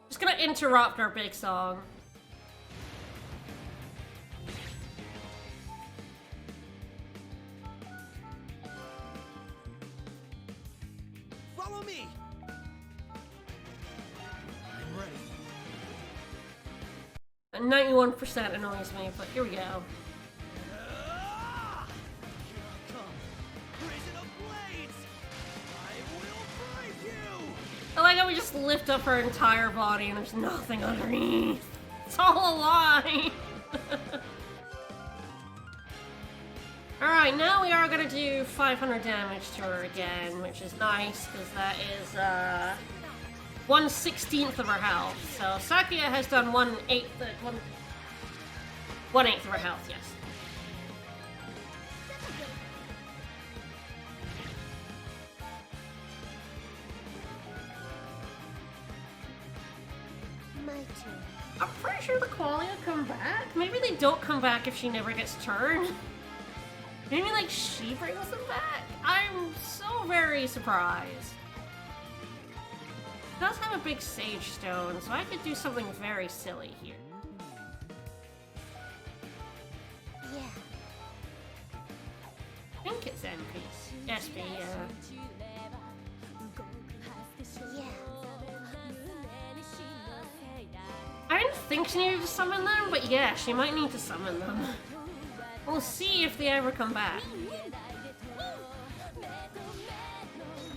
Just gonna interrupt our big song. Follow me. I'm ready. 91% annoys me, but here we go. Ah! Here I come. Prison of blades. I will break you. I like how we just lift up her entire body and there's nothing underneath. It's all a lie. Alright, now we are gonna do 500 damage to her again, which is nice, because that is, 1/16 of her health. So Sakia has done 1/8 of her health, yes. My turn. I'm pretty sure the Qualia come back. Maybe they don't come back if she never gets turned. Maybe, like, she brings them back? I'm so very surprised. It does have a big Sage Stone, so I could do something very silly here. Yeah. I think it's NP. SP, Yeah. think she needed to summon them, but yeah, she might need to summon them. We'll see if they ever come back.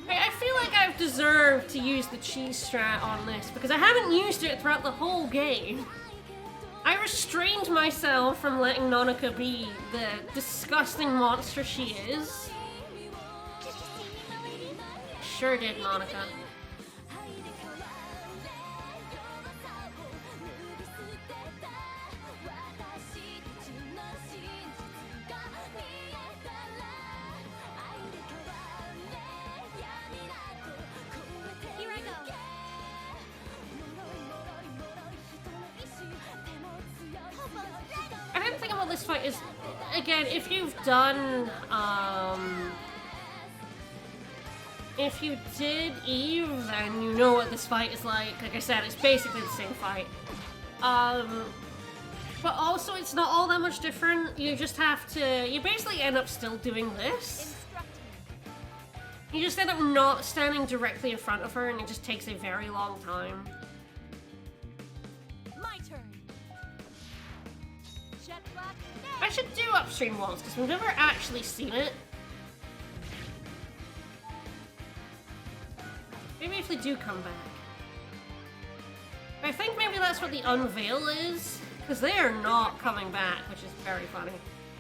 I feel like I've deserved to use the cheese strat on this because I haven't used it throughout the whole game. I restrained myself from letting Nonoka be the disgusting monster she is. Sure did, Nonoka. I didn't think about this fight is, again, if you've done, if you did Eve, then you know what this fight is like. Like I said, it's basically the same fight. But also it's not all that much different. You just have to, you basically end up still doing this. You just end up not standing directly in front of her and it just takes a very long time. My turn. I should do upstream walls because we've never actually seen it. Maybe if they do come back. I think maybe that's what the unveil is, because they are not coming back, which is very funny.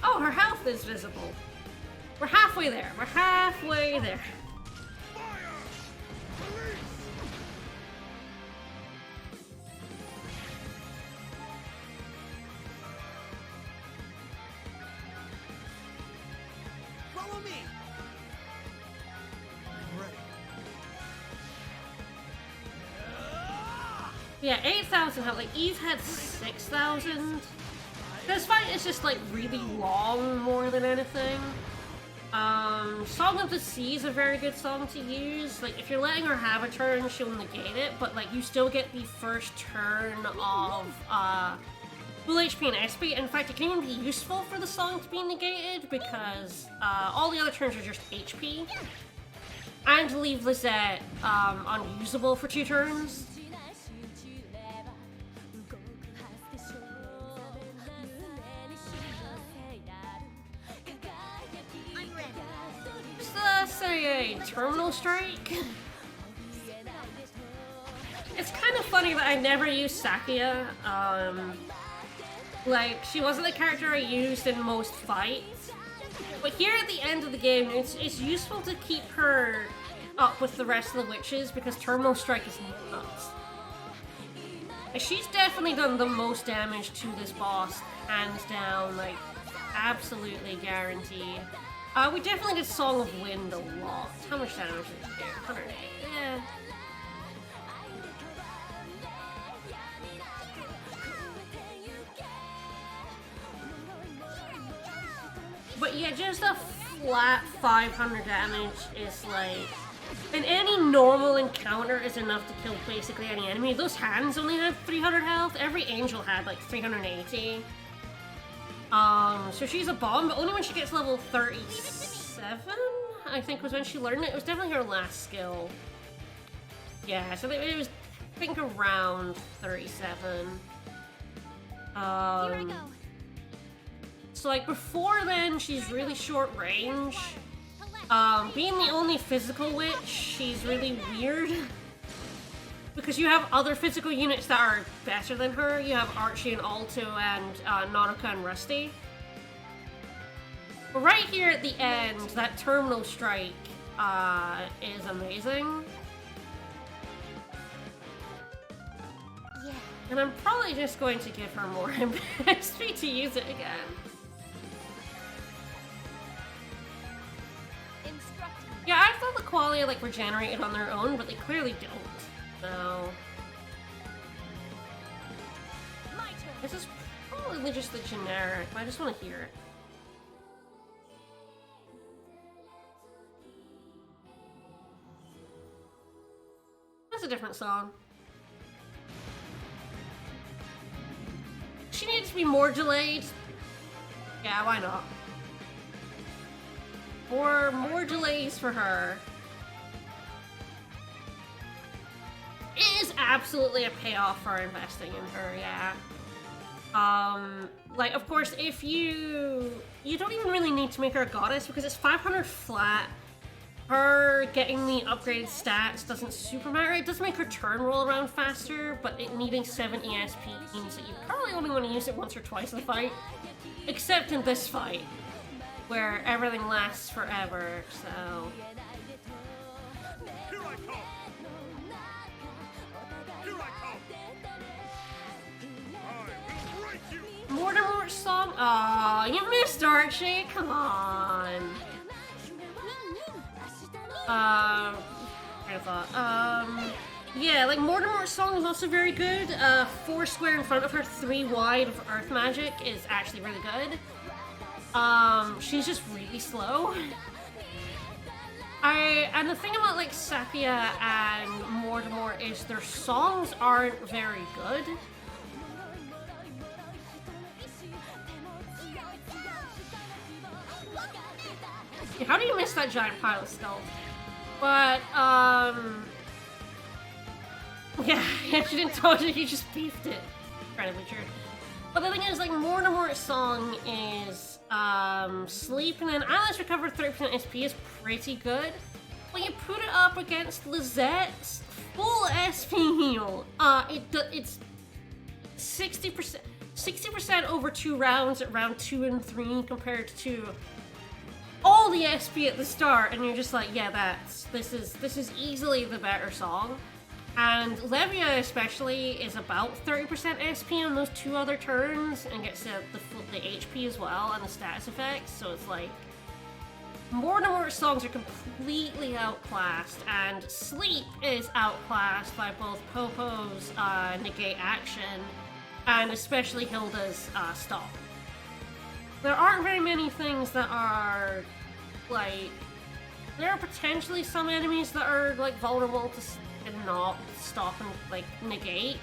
Oh, her health is visible. We're halfway there. We're halfway there. Follow me. I'm ready. Yeah, 8,000 health. Like, Eve had 6,000. This fight is just, like, really long more than anything. Song of the Sea is a very good song to use. Like, if you're letting her have a turn, she'll negate it, but, like, you still get the first turn of, full HP and SP. In fact, it can even be useful for the song to be negated, because, all the other turns are just HP. And leave Lizette, unusable for 2 turns. Say a terminal strike. It's kind of funny that I never used Sakia. Like, she wasn't the character I used in most fights. But here at the end of the game, it's useful to keep her up with the rest of the witches because terminal strike is nuts. Like, she's definitely done the most damage to this boss, hands down, like, absolutely guaranteed. We definitely did Song of Wind a lot. How much damage did it do? 108. Yeah. But yeah, just a flat 500 damage is like... And any normal encounter is enough to kill basically any enemy. Those hands only had 300 health. Every angel had like 380. So she's a bomb, but only when she gets level 37, I think was when she learned it. It was definitely her last skill. Yeah, so it was, I think, around 37. Here I go. So like before then, she's really short range. Being the only physical witch, she's really weird. Because you have other physical units that are better than her. You have Archie and Alto and Nonoka and Rusty. But right here at the end, that terminal strike is amazing. Yeah. And I'm probably just going to give her more XP to use it again. Yeah, I thought the qualia like regenerated on their own, but they clearly don't. So this is probably just the generic, but I just want to hear it. That's a different song. She needs to be more delayed. Yeah, why not? More delays for her. it is absolutely a payoff for investing in her, yeah. Like, of course, if you don't even really need to make her a goddess because it's 500 flat. Her getting the upgraded stats doesn't super matter. It does make her turn roll around faster, but it needing 7 ESP means that you probably only want to use it once or twice in the fight. Except in this fight, where everything lasts forever, so... Here I come! Here I come! I will break you! Mortimer's song? Aw, you missed Archie, come on. Yeah, like Mortimer's song is also very good. 4 square in front of her, 3 wide of Earth Magic is actually really good. She's just really slow. And the thing about like Sapia and Mortimer is their songs aren't very good. How do you miss that giant pile of stealth? But, yeah, she didn't told you, he just beefed it. Incredibly true. But the thing is, like, Mortimer's song is, Sleep, and then Alice Recovered 30% SP is pretty good. When you put it up against Lizette's full SP heal, it's 60% over 2 rounds at round 2 and 3 compared to all the SP at the start, and you're just like, yeah, this is easily the better song. And Levia especially is about 30% SP on those 2 other turns and gets the HP as well and the status effects, so it's like Mortimer's songs are completely outclassed, and Sleep is outclassed by both Popo's negate action and especially Hilda's stop. There aren't very many things that are, like... There are potentially some enemies that are, like, vulnerable to not stop and, like, negate.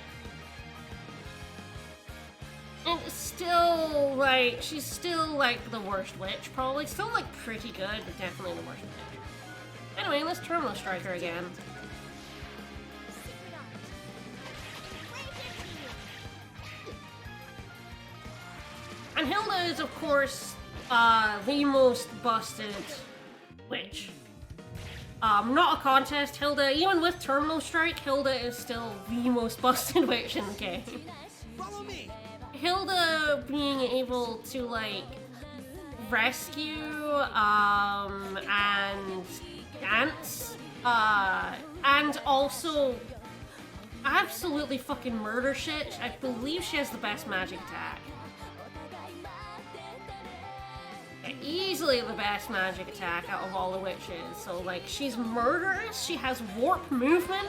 And still, like, she's still, like, the worst witch, probably. Still, like, pretty good, but definitely the worst witch. Anyway, let's Terminal Strike her again. And Hilda is, of course, the most busted witch. Not a contest, Hilda, even with Terminal Strike, Hilda is still the most busted witch in the game. Follow me. Hilda being able to, like, rescue, and dance, and also absolutely fucking murder shit. I believe she has the best magic attack. Easily the best magic attack out of all the witches. So, like, she's murderous, she has warp movement,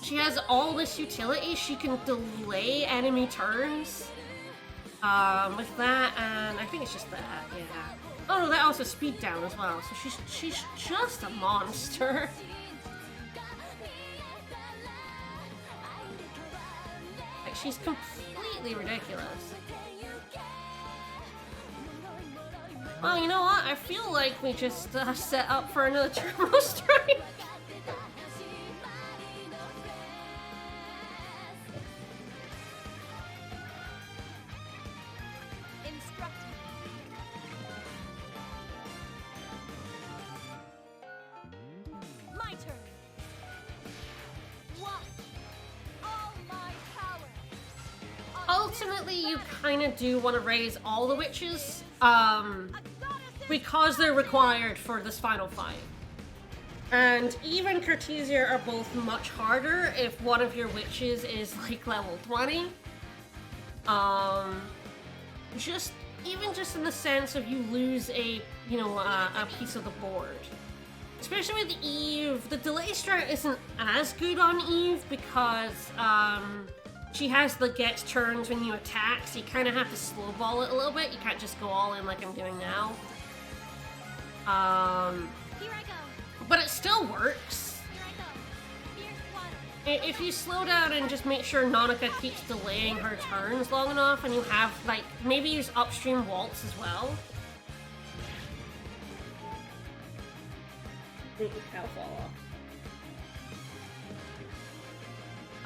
she has all this utility, she can delay enemy turns. With that, and I think it's just that, yeah. Oh no, that also speed down as well, so she's just a monster. Like, she's completely ridiculous. Well, you know what? I feel like we just set up for another Terminal Strike. My turn. Watch all my power. Ultimately, you kind of do want to raise all the witches, because they're required for this final fight. And even Cartesia are both much harder if one of your witches is like level 20. Just in the sense of you lose a piece of the board. Especially with Eve, the delay strat isn't as good on Eve because she has the get turns when you attack, so you kind of have to slow ball it a little bit. You can't just go all in like I'm doing now. Here I go. But it still works. Here I go. Fierce water. If you slow down and just make sure Nonoka keeps delaying her turns long enough, and you have, like, maybe use upstream waltz as well. Cow fall off.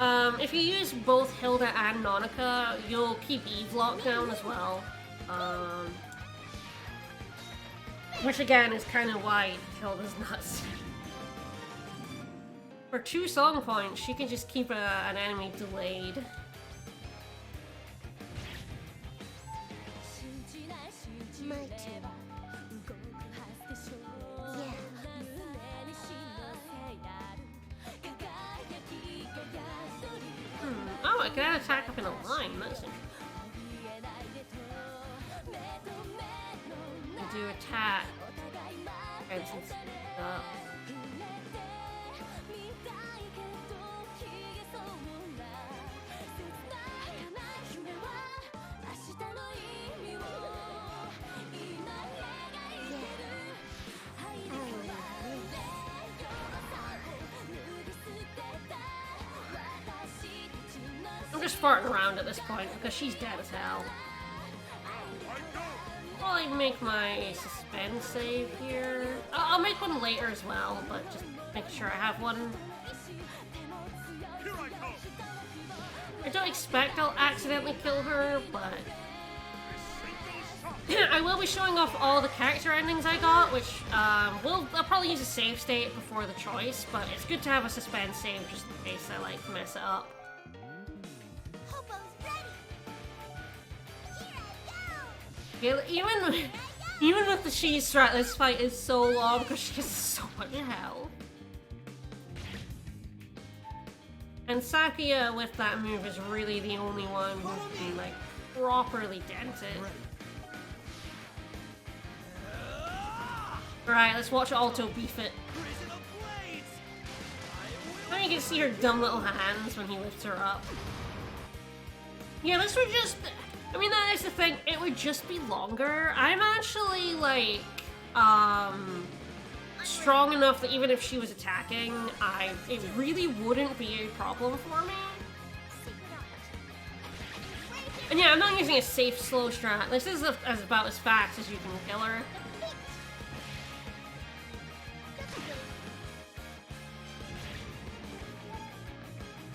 If you use both Hilda and Nonoka, you'll keep Eve locked down as well. Which again is kind of why Hilda's nuts. For 2 song points, she can just keep an enemy delayed. My turn. Yeah. Oh, I can attack up in a line. That's interesting. I do attack. And since up. I'm just farting around at this point because she's dead as hell. I'll like make my suspend save here. I'll make one later as well, but just make sure I have one. I don't expect I'll accidentally kill her, but I will be showing off all the character endings I got, which I'll probably use a save state before the choice, but it's good to have a suspend save just in case I like mess it up. Yeah, even with the cheese strat, this fight is so long because she has so much health. And Sakuya with that move is really the only one who can like properly dent it. Alright, let's watch Alto beef it. Now you can see her dumb little hands when he lifts her up. Yeah, this would just... I mean, that is the thing, it would just be longer. I'm actually, like, strong enough that even if she was attacking, it really wouldn't be a problem for me. And yeah, I'm not using a safe slow strat. This is about as fast as you can kill her.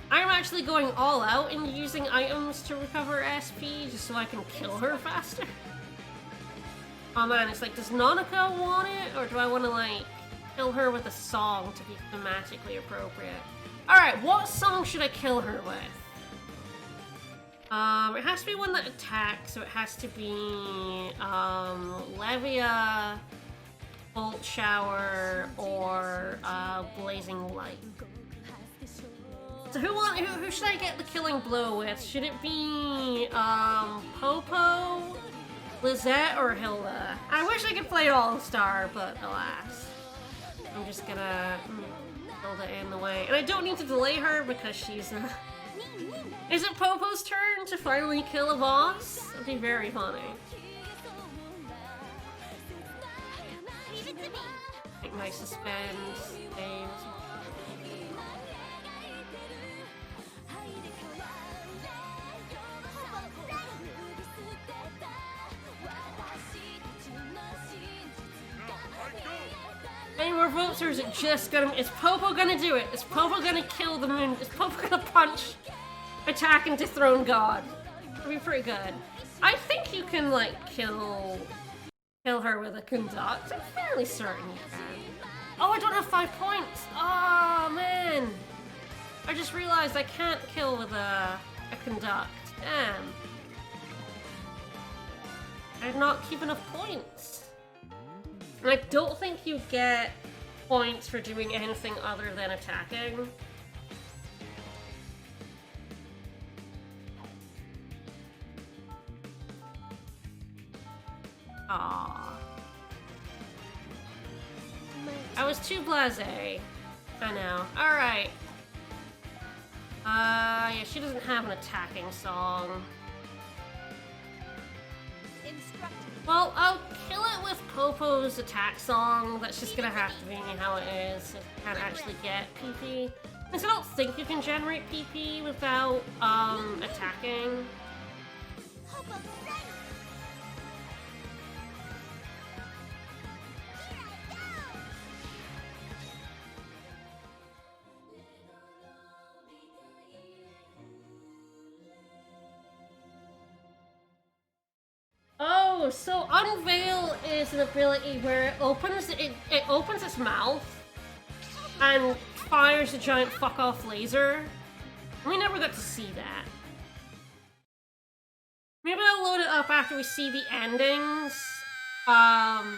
I'm actually going all out and using items to recover SP just so I can kill her faster. Oh man, it's like, does Nonoka want it? Or do I want to, like, kill her with a song to be thematically appropriate? Alright, what song should I kill her with? It has to be one that attacks, so it has to be, Levia, Bolt Shower, or, Blazing Light. So who should I get the killing blow with? Should it be, Popo, Lizette, or Hilda? I wish I could play All-Star, but alas. I'm just gonna Hilda in the way. And I don't need to delay her because she's, Is it Popo's turn to finally kill a boss? That'd be very funny. Make my suspend saves. Any more votes, or is it just gonna... Is Popo gonna do it? Is Popo gonna kill the moon? Is Popo gonna punch, attack, and dethrone God? That'd be pretty good. I think you can, like, kill her with a conduct. I'm fairly certain you can. Oh, I don't have 5 points! Oh, man! I just realized I can't kill with a conduct. Damn. I did not keep enough points. And I don't think you get points for doing anything other than attacking. Aww. I was too blasé. I know. Alright. Yeah, she doesn't have an attacking song. Well, I'll kill it with Popo's attack song. That's just gonna have to be how it is. It can't actually get PP. Since I don't think you can generate PP without, attacking. Oh, so Unveil is an ability where it opens its mouth and fires a giant fuck off laser. We never got to see that. Maybe I'll load it up after we see the endings. Calm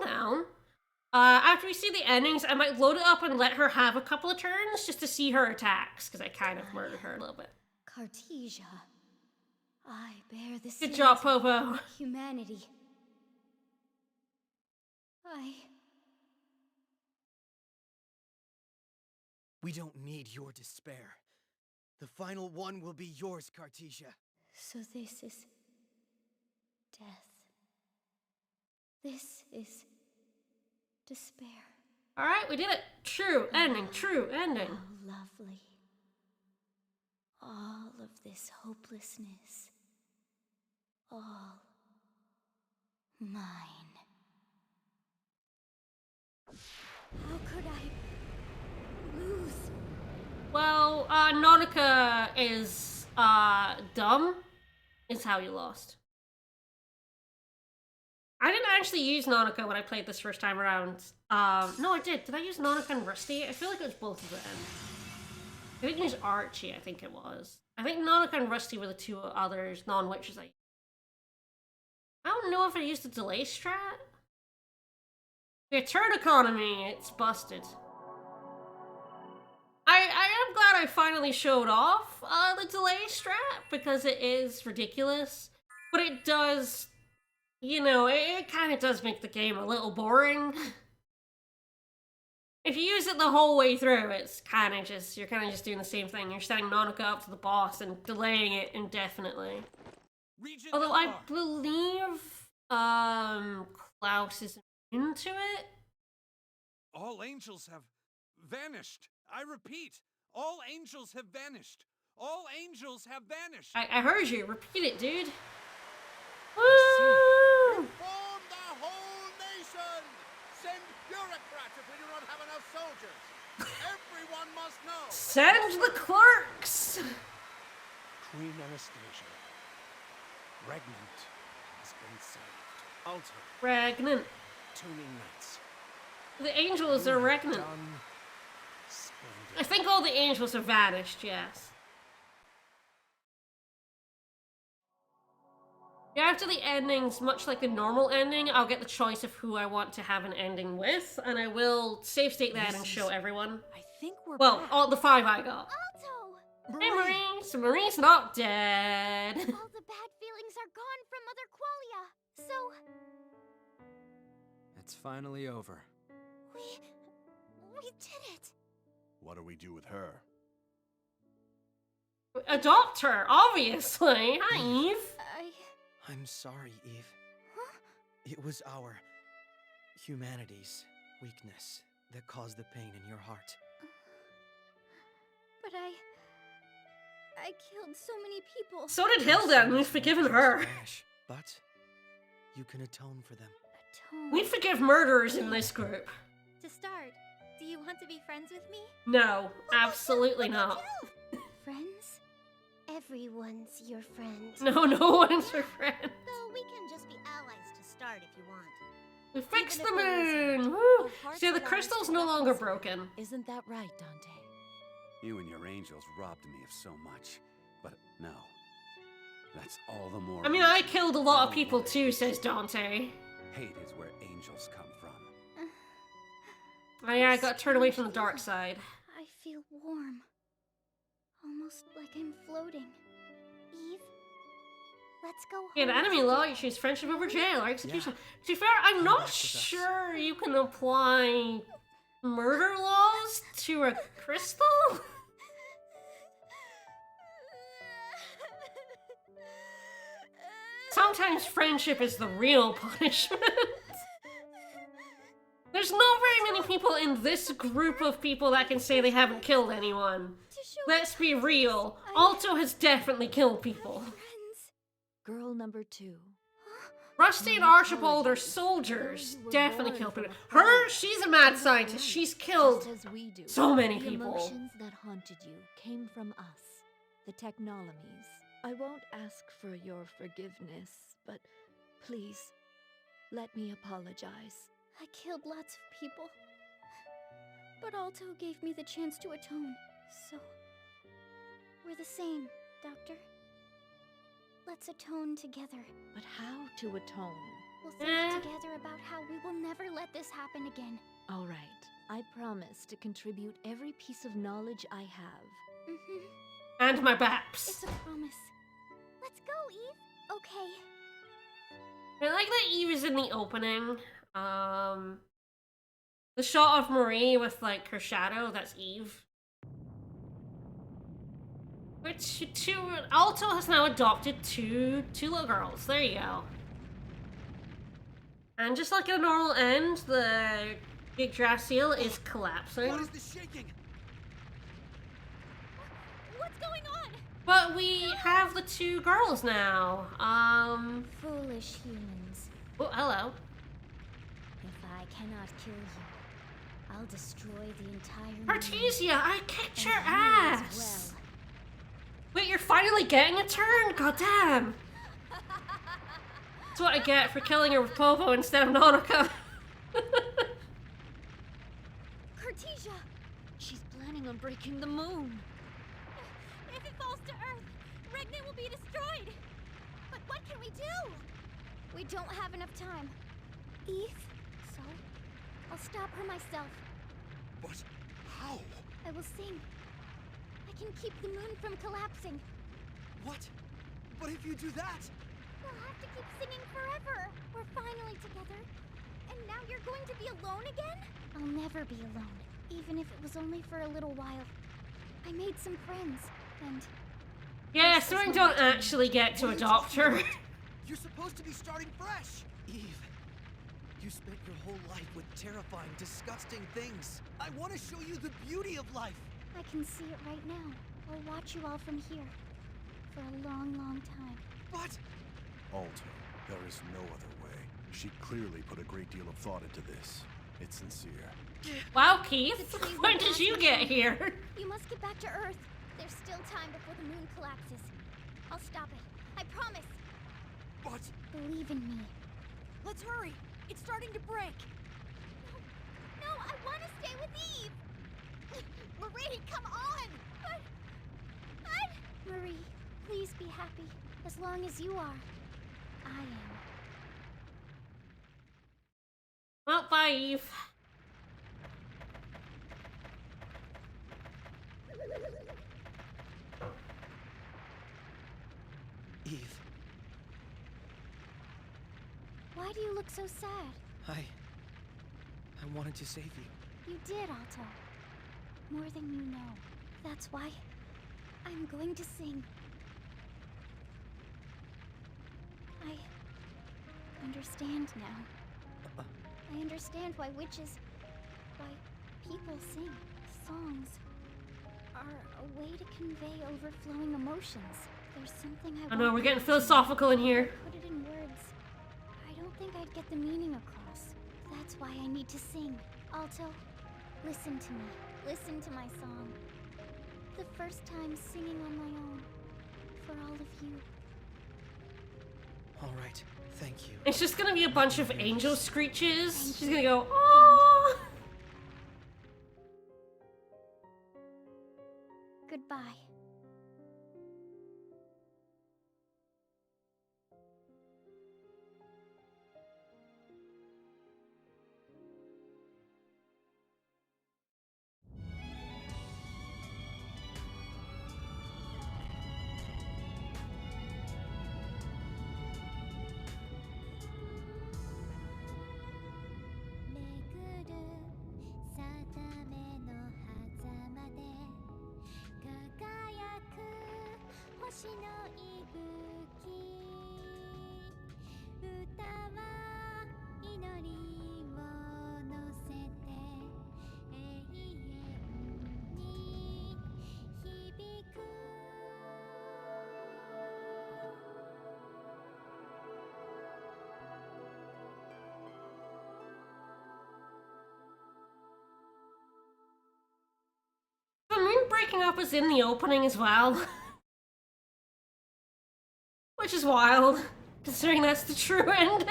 down. After we see the endings, I might load it up and let her have a couple of turns just to see her attacks, because I kind of murdered her a little bit. Cartesia, I bear the Good job, Popo. of humanity. We don't need your despair. The final one will be yours, Cartesia. So this is death. This is despair. Alright, we did it. True ending, true ending. How lovely. All of this hopelessness. All mine. How could I lose? Well, Nonoka is, dumb, is how you lost. I didn't actually use Nonoka when I played this first time around. No, I did. Did I use Nonoka and Rusty? I feel like it was both of them. I didn't use Archie, I think it was. I think Nonoka and Rusty were the two others, non-witches I used. I don't know if I used the delay strat. The turn economy, it's busted. I am glad I finally showed off the delay strat, because it is ridiculous. But it does, you know, it kind of does make the game a little boring. If you use it the whole way through, it's kind of just, you're kind of just doing the same thing. You're setting Nonoka up to the boss and delaying it indefinitely. Region Although I Elmar. believe, Klaus is into it. All angels have vanished. I repeat, all angels have vanished. All angels have vanished. I heard you. Repeat it, dude. Woo! Inform the whole nation! Send bureaucrats if we do not have enough soldiers! Everyone must know! Send the clerks! Queen Anastasia. Regnant has been saved. Alter. Regnant. Tuning knights. The angels are regnant. Done splendid. I think all the angels have vanished, yes. Yeah, after the endings, much like the normal ending, I'll get the choice of who I want to have an ending with, and I will save state that and show everyone. I think we're Well, back. all the 5 I got. Alto! Hey, Marie! So Marie's not dead. All the bad feelings are gone from Mother Qualia. So, It's finally over. we did it. What do we do with her? Adopt her, obviously. Hi, Eve. I'm sorry, Eve. Huh? It was our humanity's weakness that caused the pain in your heart. But I killed so many people. So did Hilda, and we've forgiven her. Trash, but you can atone for them. Atone. We forgive murderers in this group. To start, do you want to be friends with me? No, absolutely not. Friends? Everyone's your friend. No, no one's your friend. Though we can just be allies to start if you want. We fixed the Even if there moon! is Woo! a heart See, the that crystal's honors no longer purpose. broken. Isn't that right, Dante? You and your angels robbed me of so much. But no. That's all the more I mean, I reason killed a lot of don't people want too, to says Dante. Hate is where angels come from. Oh yeah, I got turned away from the dark side. I feel warm. Almost like I'm floating. Eve, let's go home. In enemy law, you choose friendship over jail or execution. To be fair, I'm Come not back with us. sure you can apply murder laws to a crystal. Sometimes friendship is the real punishment. There's not very many people in this group of people that can say they haven't killed anyone. To show Let's be real. Alto has definitely killed people. friends. Girl number 2. Rusty and Archibald are soldiers. Definitely killed people. Her, she's a mad scientist. She's killed Just as we do. so many The people. emotions that haunted you came from us, the Technolomies. I won't ask for your forgiveness, but Please, let me apologize. I killed lots of people. But Alto gave me the chance to atone, so... we're the same, Doctor. Let's atone together. But how to atone? We'll think together about how we will never let this happen again. All right. I promise to contribute every piece of knowledge I have. Mm-hmm. And my baps. It's a promise. Let's go, Eve. Okay. I like that Eve is in the opening. The shot of Marie with, like, her shadow, that's Eve. Which, Alto has now adopted two little girls. There you go. And just like a normal end, the Yggdrasil is collapsing. What is this shaking? What's going on? But we have the two girls now. Foolish humans. Oh, hello. If I cannot kill you, I'll destroy the entire moon. Artesia, I kicked And your you ass! as well. Wait, you're finally getting a turn? Goddamn! That's what I get for killing her with Popo instead of Nonoka. Artesia! She's planning on breaking the moon. If it falls to Earth, Regne will be destroyed! But what can we do? We don't have enough time. Eve? So? I'll stop her myself. But how? I will sing. I can keep the moon from collapsing. What? But if you do that... We'll have to keep singing forever. We're finally together. And now you're going to be alone again? I'll never be alone. Even if it was only for a little while. I made some friends, and... Yeah, so we don't actually get to adopt her. You're supposed to be starting fresh! Eve, you spent your whole life with terrifying, disgusting things. I want to show you the beauty of life! I can see it right now. I'll watch you all from here. For a long, long time. But... Alto, there is no other way. She clearly put a great deal of thought into this. It's sincere. Wow, Keith, The trees when will did pass you me get soon. here? You must get back to Earth. There's still time before the moon collapses. I'll stop it. I promise. But... Believe in me. Let's hurry. It's starting to break. No, I want to stay with Eve. Marie, come on. But... Marie, please be happy. As long as you are. I am. Well, bye, Eve. Eve, Why do you look so sad? I wanted to save you. You did, Alto. More than you know. That's why I'm going to sing. I understand now. I understand why witches, why people sing. Songs are a way to convey overflowing emotions. There's something I I know, want we're getting to philosophical in here. put it in words. I don't think I'd get the meaning across. That's why I need to sing. Alto, listen to me. Listen to my song. The first time singing on my own. For all of you. All right, thank you. It's just gonna be a bunch of angel screeches. Thank She's you. gonna go, oh. Goodbye. The moon breaking up is in the opening as well. Which is wild. Considering that's the true ending.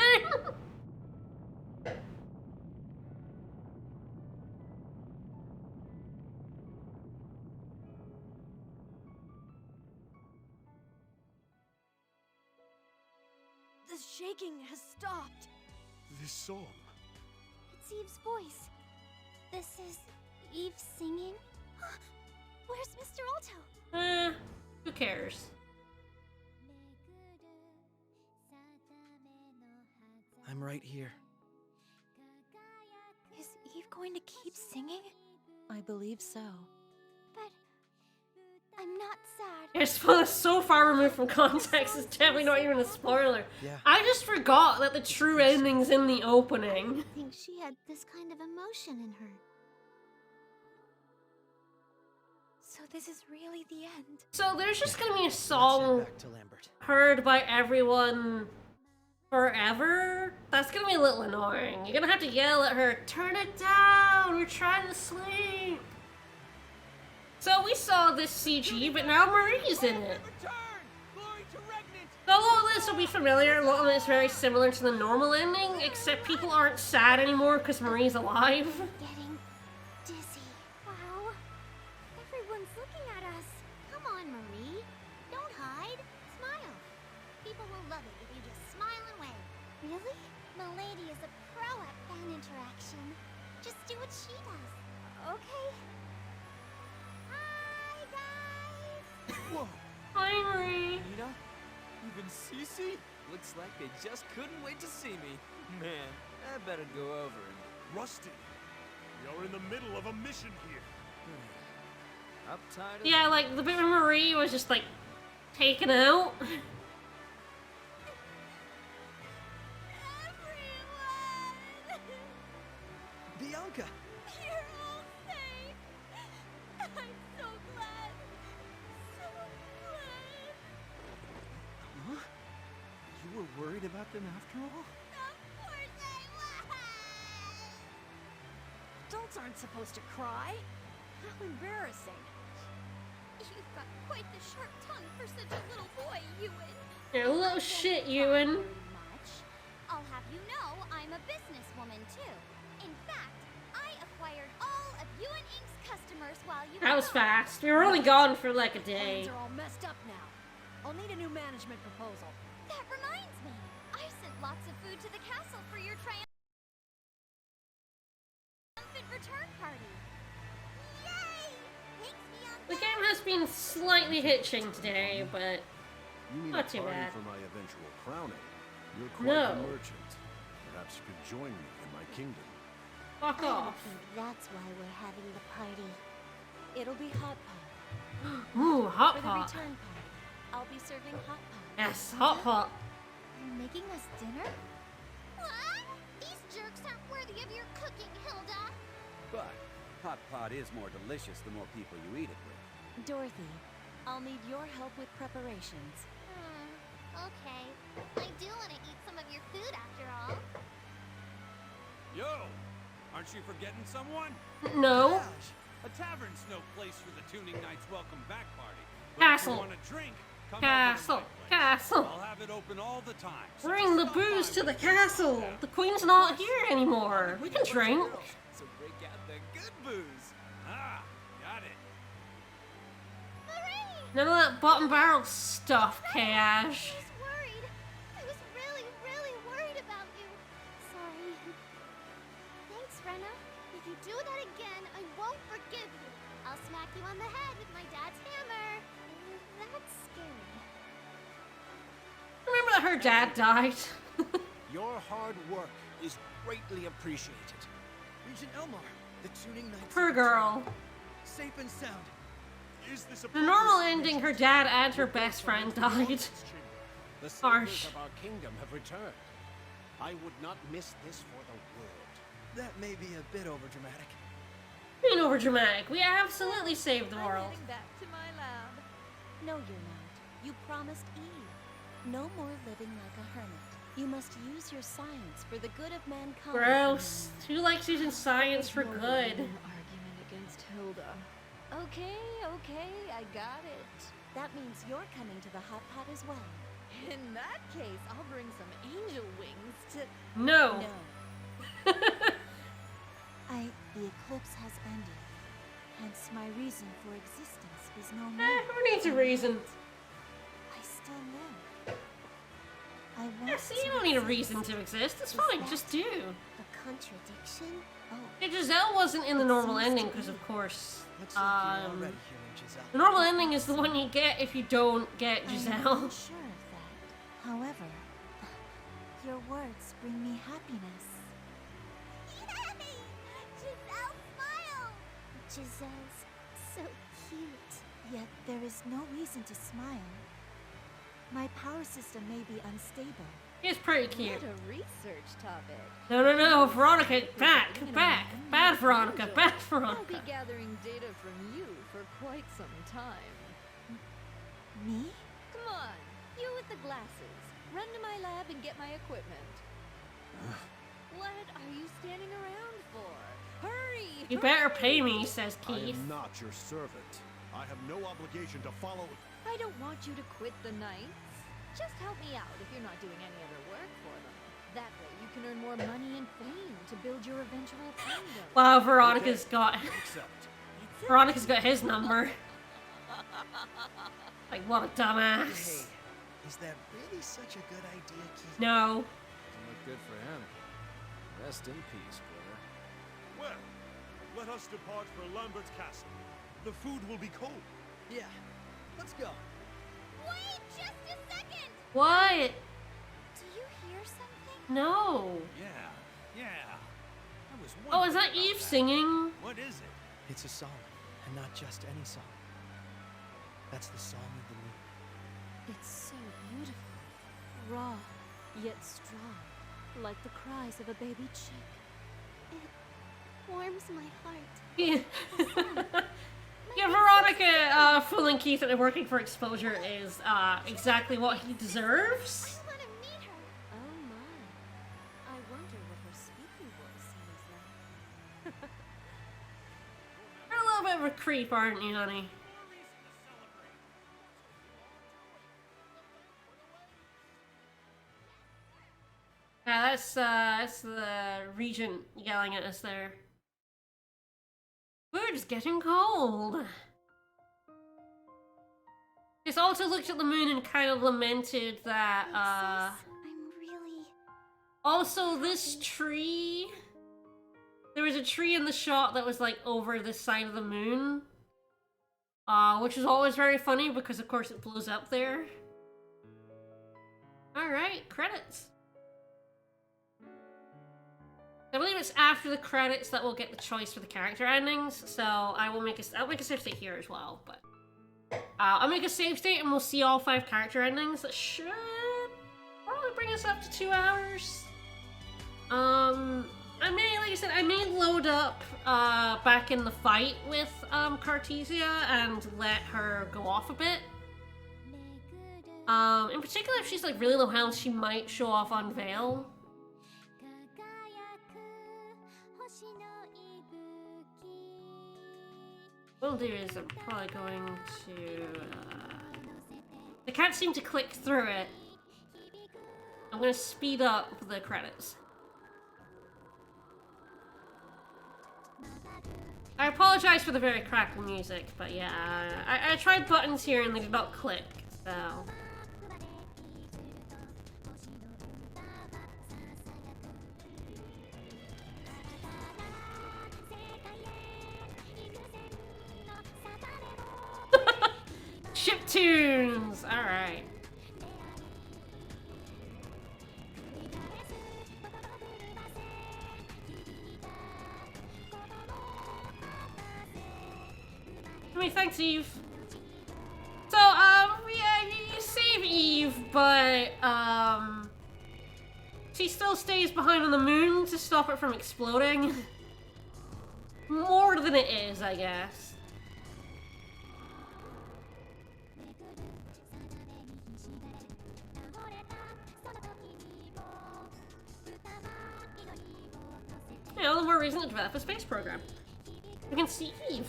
The shaking has stopped. This song. It's Eve's voice. This is Eve singing? Where's Mr. Alto? Who cares? I'm right here. Is Eve going to keep singing? I believe so. But I'm not sad. Your spoiler is so far removed from context, it's definitely not even a spoiler. Yeah. I just forgot that the true ending's in the opening. I think she had this kind of emotion in her. So this is really the end. So there's just gonna be a Let's song head back to Lambert. heard by everyone forever? That's gonna be a little annoying. You're gonna have to yell at her, turn it down, we're trying to sleep. So we saw this CG, but now Marie's in it. So a lot of this will be familiar, a lot of it is very similar to the normal ending, except people aren't sad anymore because Marie's alive. Getting dizzy. Wow. Everyone's looking at us. Come on, Marie. Don't hide. Smile. People will love it if you just smile and wave. Really? Milady is a pro at fan interaction. Just do what she does. Okay. Hi, guys. Whoa! Hi, Marie. Nina? Even Cece? Looks like they just couldn't wait to see me. Man, I better go over and... Rusty, we are in the middle of a mission here. Uptight as... Yeah, like the bit where Marie was just like taken out. Bianca! You're all safe. I'm so glad. So glad. Huh? You were worried about them after all? Of course I was. Adults aren't supposed to cry. How embarrassing. You've got quite the sharp tongue for such a little boy, Ewan. You're a little shit, Ewan. Very much. I'll have you know I'm a businesswoman too. In fact, I acquired all of Ewan Inc.'s customers while you That were was gone. fast. We were only gone for like a day. Plans are all messed up now. I'll need a new management proposal. That reminds me. I sent lots of food to the castle for your triumphant return party. Yay! Thanks, Bianca. The game has been slightly hitching today, but You mean Not a too party bad. for my eventual crowning? You're quite No. the merchant. Perhaps you could join me in my kingdom. fuck I off. think that's why we're having the party. It'll be hot pot. Ooh, hot For the pot. return party, I'll be serving hot pot. Yes, hot pot. You're making us dinner? What? These jerks aren't worthy of your cooking, Hilda. But hot pot is more delicious the more people you eat it with. Dorothy, I'll need your help with preparations. Okay. I do want to eat some of your food after all. Yo! Aren't you forgetting someone? No. A tavern's no place for the Tuning Knight's welcome back party. Castle. If you want a drink, come Castle. over to my place. Castle. I'll have it open all the time. so Bring the just stop booze by to the when you castle. can. The queen's not here anymore. We can drink. So break out the good booze. Ah, got it. Marie! None of that bottom barrel stuff, Cash. I was worried. I was really, really worried about you. Sorry. Thanks, Rena. If you do that again, I won't forgive you. I'll smack you on the head with my dad's hammer. That's scary. Remember that her dad died? Your hard work is greatly appreciated. Regent Elmar, the tuning knights. Poor girl. Safe and sound. Is this a The normal ending, her dad and her best friend died. The Harsh. saviors of our kingdom have returned. I would not miss this for the world. That may be a bit overdramatic. Being overdramatic. We absolutely saved the I'm world. heading back to my lab. No, you're not. You promised Eve. No more living like a hermit. You must use your science for the good of mankind. Gross. Who likes using science for No good? argument against Hilda. Okay, I got it. That means you're coming to the hot pot as well. In that case, I'll bring some angel wings to... No. No. The eclipse has ended. Hence, my reason for existence is no more. Who needs a reason? I still live. I want Yeah, see, you don't need a reason to exist. It's fine, just do. A contradiction? Oh, Hey, Giselle wasn't in the normal ending because, of course, Looks like you're already hearing Giselle. the normal ending is the one you get if you don't get I'm Giselle. not sure of that. However, your words bring me happiness. Yay! Giselle, smile! Giselle's so cute. Yet there is no reason to smile. My power system may be unstable. He's pretty cute. What a research topic. No, Veronica, back. Bad Veronica, bad I'll Veronica. be gathering data from you for quite some time. Me? Come on, you with the glasses. Run to my lab and get my equipment. What are you standing around for? Hurry! You better pay me, says I Keith. am not your servant. I have no obligation to follow. I don't want you to quit the Knights. Just help me out if you're not doing any other work for them. That way you can earn more money and fame to build your eventual kingdom. Wow, Veronica's got Accept. Veronica's got his number. Like, what a dumbass. Hey, is that really such a good idea, Keith? No. Doesn't look good for him. Rest in peace, brother. Well, let us depart for Lambert's castle. The food will be cold. Yeah, let's go. Wait just a second! What? Do you hear something? No. Yeah. I was Oh, is wondering that about Eve singing? What is it? It's a song, and not just any song. That's the song of the moon. It's so beautiful. Raw, yet strong. Like the cries of a baby chick. It warms my heart. Yeah. Yeah, Veronica fooling Keith into working for Exposure is exactly what he deserves. I want to meet her. Oh my. I wonder what her speaking voice sounds like. You're a little bit of a creep, aren't you, honey? Yeah, that's the regent yelling at us there. We're just getting cold. He's also looked at the moon and kind of lamented that, I'm really... also this tree... There was a tree in the shot that was, like, over the side of the moon. Which is always very funny because, of course, it blows up there. Alright, credits. I believe it's after the credits that we'll get the choice for the character endings, so I'll make a save state here as well, but... I'll make a save state and we'll see all 5 character endings. That should probably bring us up to 2 hours. I may, like I said, I may load up back in the fight with Cartesia and let her go off a bit. In particular, if she's like really low health, she might show off on Veil. What I'll do is I'm probably going to... I can't seem to click through it. I'm going to speed up the credits. I apologize for the very crackly music, but yeah, I tried buttons here and they did not click, so... Chiptunes! Alright. I mean, thanks, Eve. So, yeah, you save Eve, but, she still stays behind on the moon to stop it from exploding. More than it is, I guess. Yeah, all the more reason to develop a space program. We can see Eve.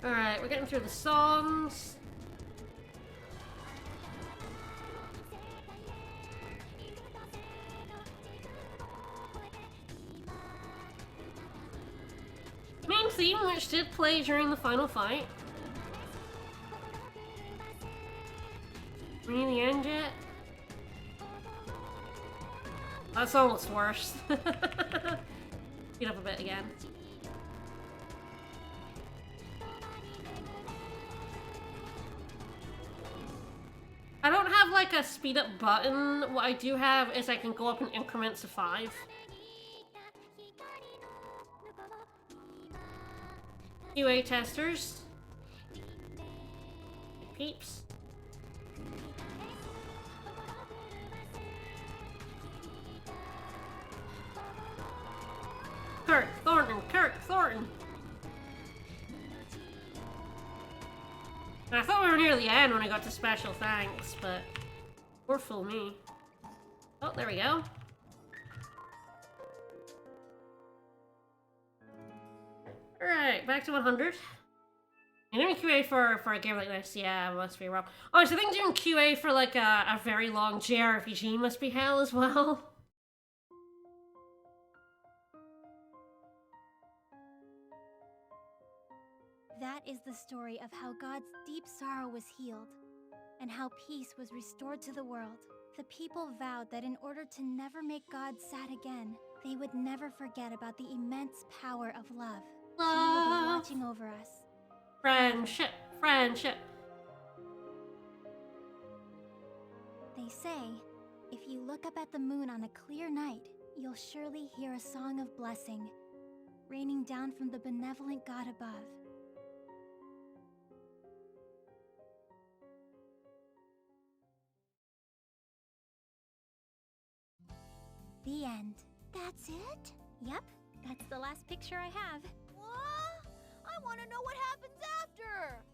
Alright, we're getting through the songs. Main theme, which did play during the final fight. We near the end yet? That's almost worse. Speed up a bit again. I don't have like a speed up button. What I do have is I can go up in increments of 5. QA testers. Peeps. Kirk Thornton. I thought we were near the end when I got to special thanks, but poor fool me. Oh, there we go. Alright, back to 100. And doing QA for a game like this, yeah, must be rough. Oh, so I think doing QA for like a very long JRPG must be hell as well. That is the story of how God's deep sorrow was healed, and how peace was restored to the world. The people vowed that in order to never make God sad again, they would never forget about the immense power of love. He will be watching over us. Friendship. They say, if you look up at the moon on a clear night, you'll surely hear a song of blessing, raining down from the benevolent God above. The end. That's it? Yep, that's the last picture I have. What? I want to know what happens after!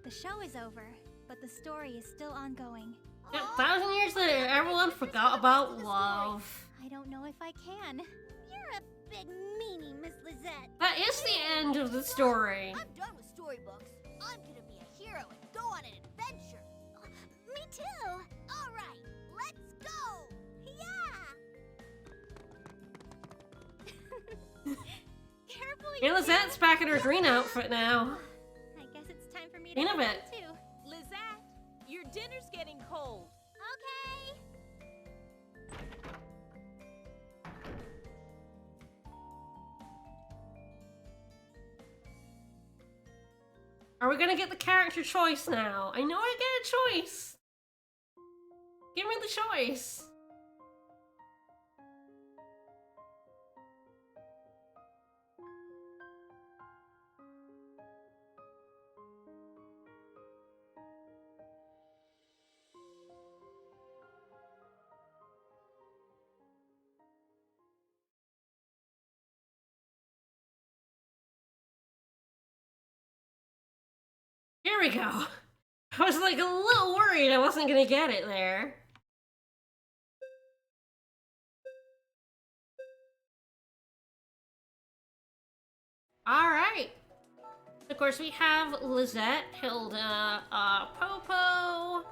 The show is over, but the story is still ongoing. Yeah, 1,000 years later, everyone forgot about love. I don't know if I can. You're a big meanie, Miss Lizette. That is the end of the story. I'm done with storybooks. I'm gonna be a hero and go on an adventure. Me too. All right, let's go. Yeah. Careful, Yeah, Lizette's back in her green outfit now. I guess it's time for me to In a go bit. too. Lizette, your dinner's getting cold. Okay. Are we gonna get the character choice now? I know I get a choice. Give me the choice. Here we go. I was like a little worried I wasn't gonna get it there. Alright. Of course, we have Lizette, Hilda, Popo,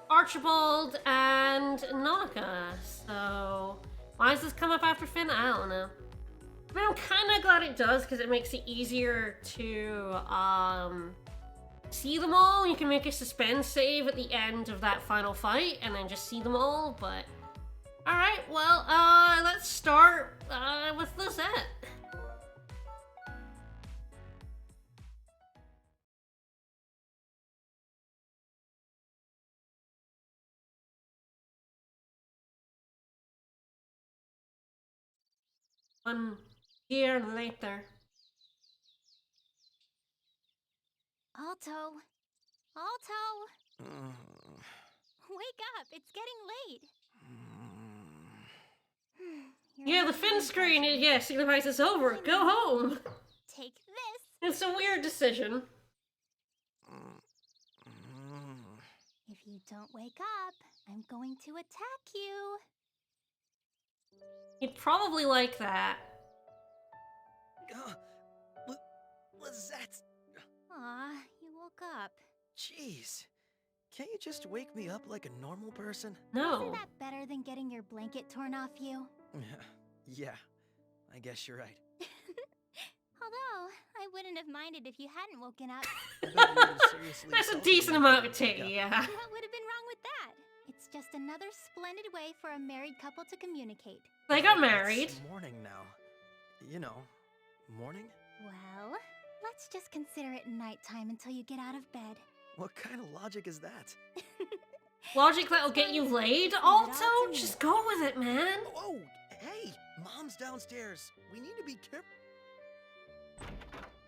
Archibald, and Nonoka. So, why does this come up after Finn? I don't know. I mean, I'm kind of glad it does, because it makes it easier to, see them all. You can make a suspense save at the end of that final fight, and then just see them all, but... Alright, well, let's start, with Lizette. One year later. Alto. Wake up, it's getting late. Yeah, the Finn screen, yeah, signifies it's over. Go home. Take this. It's a weird decision. If you don't wake up, I'm going to attack you. You'd probably like that. Lizette, Aw, you woke up. Jeez. Can't you just wake me up like a normal person? No. Isn't that better than getting your blanket torn off you? Yeah, I guess you're right. Although, I wouldn't have minded if you hadn't woken up. I bet you would've seriously That's a assaulted decent me amount if of I didn't tea, wake up. yeah. What would have been wrong with that? It's just another splendid way for a married couple to communicate. They got Well, married. It's morning now. You know, morning? Well, let's just consider it nighttime until you get out of bed. What kind of logic is that? Logic that'll get you laid, Alto? Just go with it, man. Oh, hey! Mom's downstairs. We need to be careful.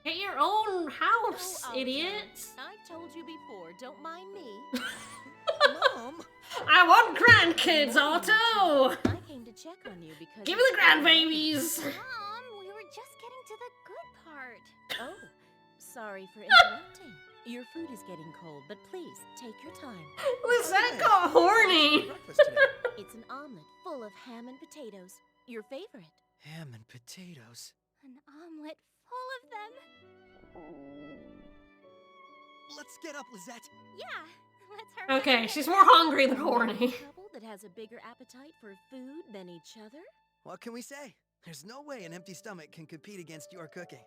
Get your own house, Oh, Alto. idiot. I've told you before, don't mind me. Mom! I want grandkids, Alto. I came to check on you because... Give me the grandbabies. Mom, we were just getting to the good part. Oh, sorry for interrupting. Your food is getting cold, but please, take your time. Lizette got horny. Breakfast today. It's an omelet full of ham and potatoes. Your favorite. Ham and potatoes. An omelet full of them. Let's get up, Lizette. Yeah, let's hurry. Okay, she's more hungry than horny. A couple that has a bigger appetite for food than each other? What can we say? There's no way an empty stomach can compete against your cooking.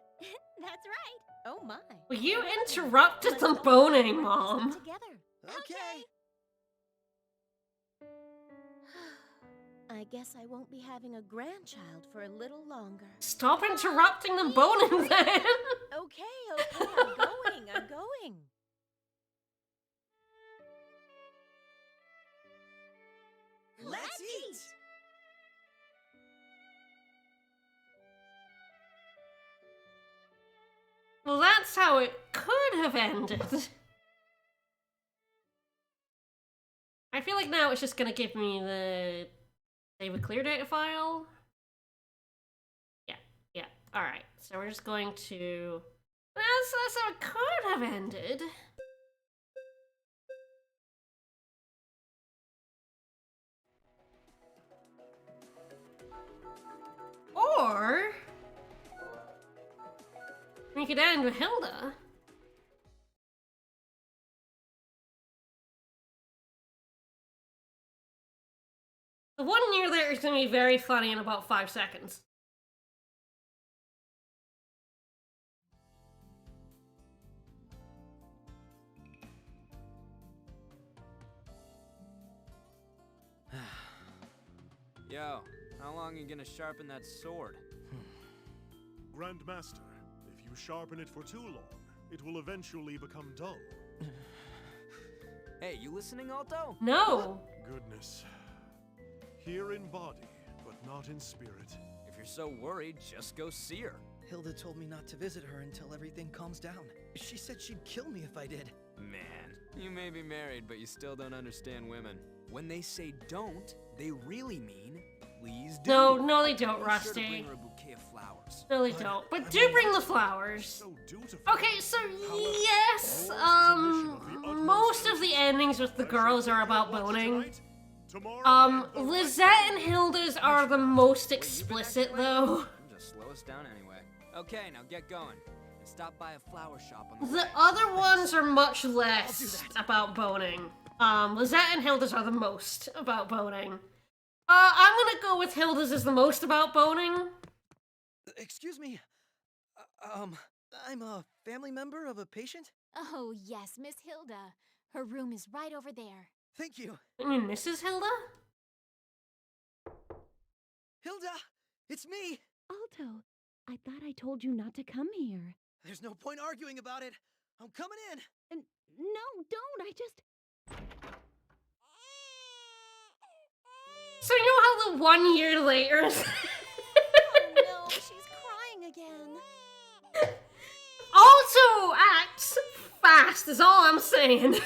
That's right. Oh my. Well, you interrupted the boning, Mom. Together. Okay. I guess I won't be having a grandchild for a little longer. Stop interrupting the boning then. Okay, I'm going. Let's eat! Well, that's how it could have ended. I feel like now it's just gonna give me the save a clear data file. Yeah, alright. So we're just going to... That's how it could have ended. Or... we could end with Hilda. The 1 year later is going to be very funny in about 5 seconds. Yo, how long are you gonna sharpen that sword? Grandmaster, if you sharpen it for too long, it will eventually become dull. Hey, you listening, Alto? No! Goodness. Here in body, but not in spirit. If you're so worried, just go see her. Hilda told me not to visit her until everything calms down. She said she'd kill me if I did. Man, you may be married, but you still don't understand women. When they say don't, they really mean please do. No, they don't, Be Rusty. Sure to bring her a bouquet of flowers. No, they don't. But do bring the flowers. So dutiful. Okay, so yes, most of the endings with the girls are about boning. Lizette and Hilda's are the most explicit, though. Just slow us down anyway. Okay, now get going. And stop by a flower shop on the The way. other ones are much less about boning. Lizette and Hilda's are the most about boning. I'm gonna go with Hilda's is the most about boning. Excuse me. I'm a family member of a patient? Oh, yes, Miss Hilda. Her room is right over there. Thank you. I mean, Mrs. Hilda? Hilda! It's me! Alto, I thought I told you not to come here. There's no point arguing about it. I'm coming in. And no, don't. I just... So you know how the 1 year later... Oh no, she's crying again. Also acts fast is all I'm saying.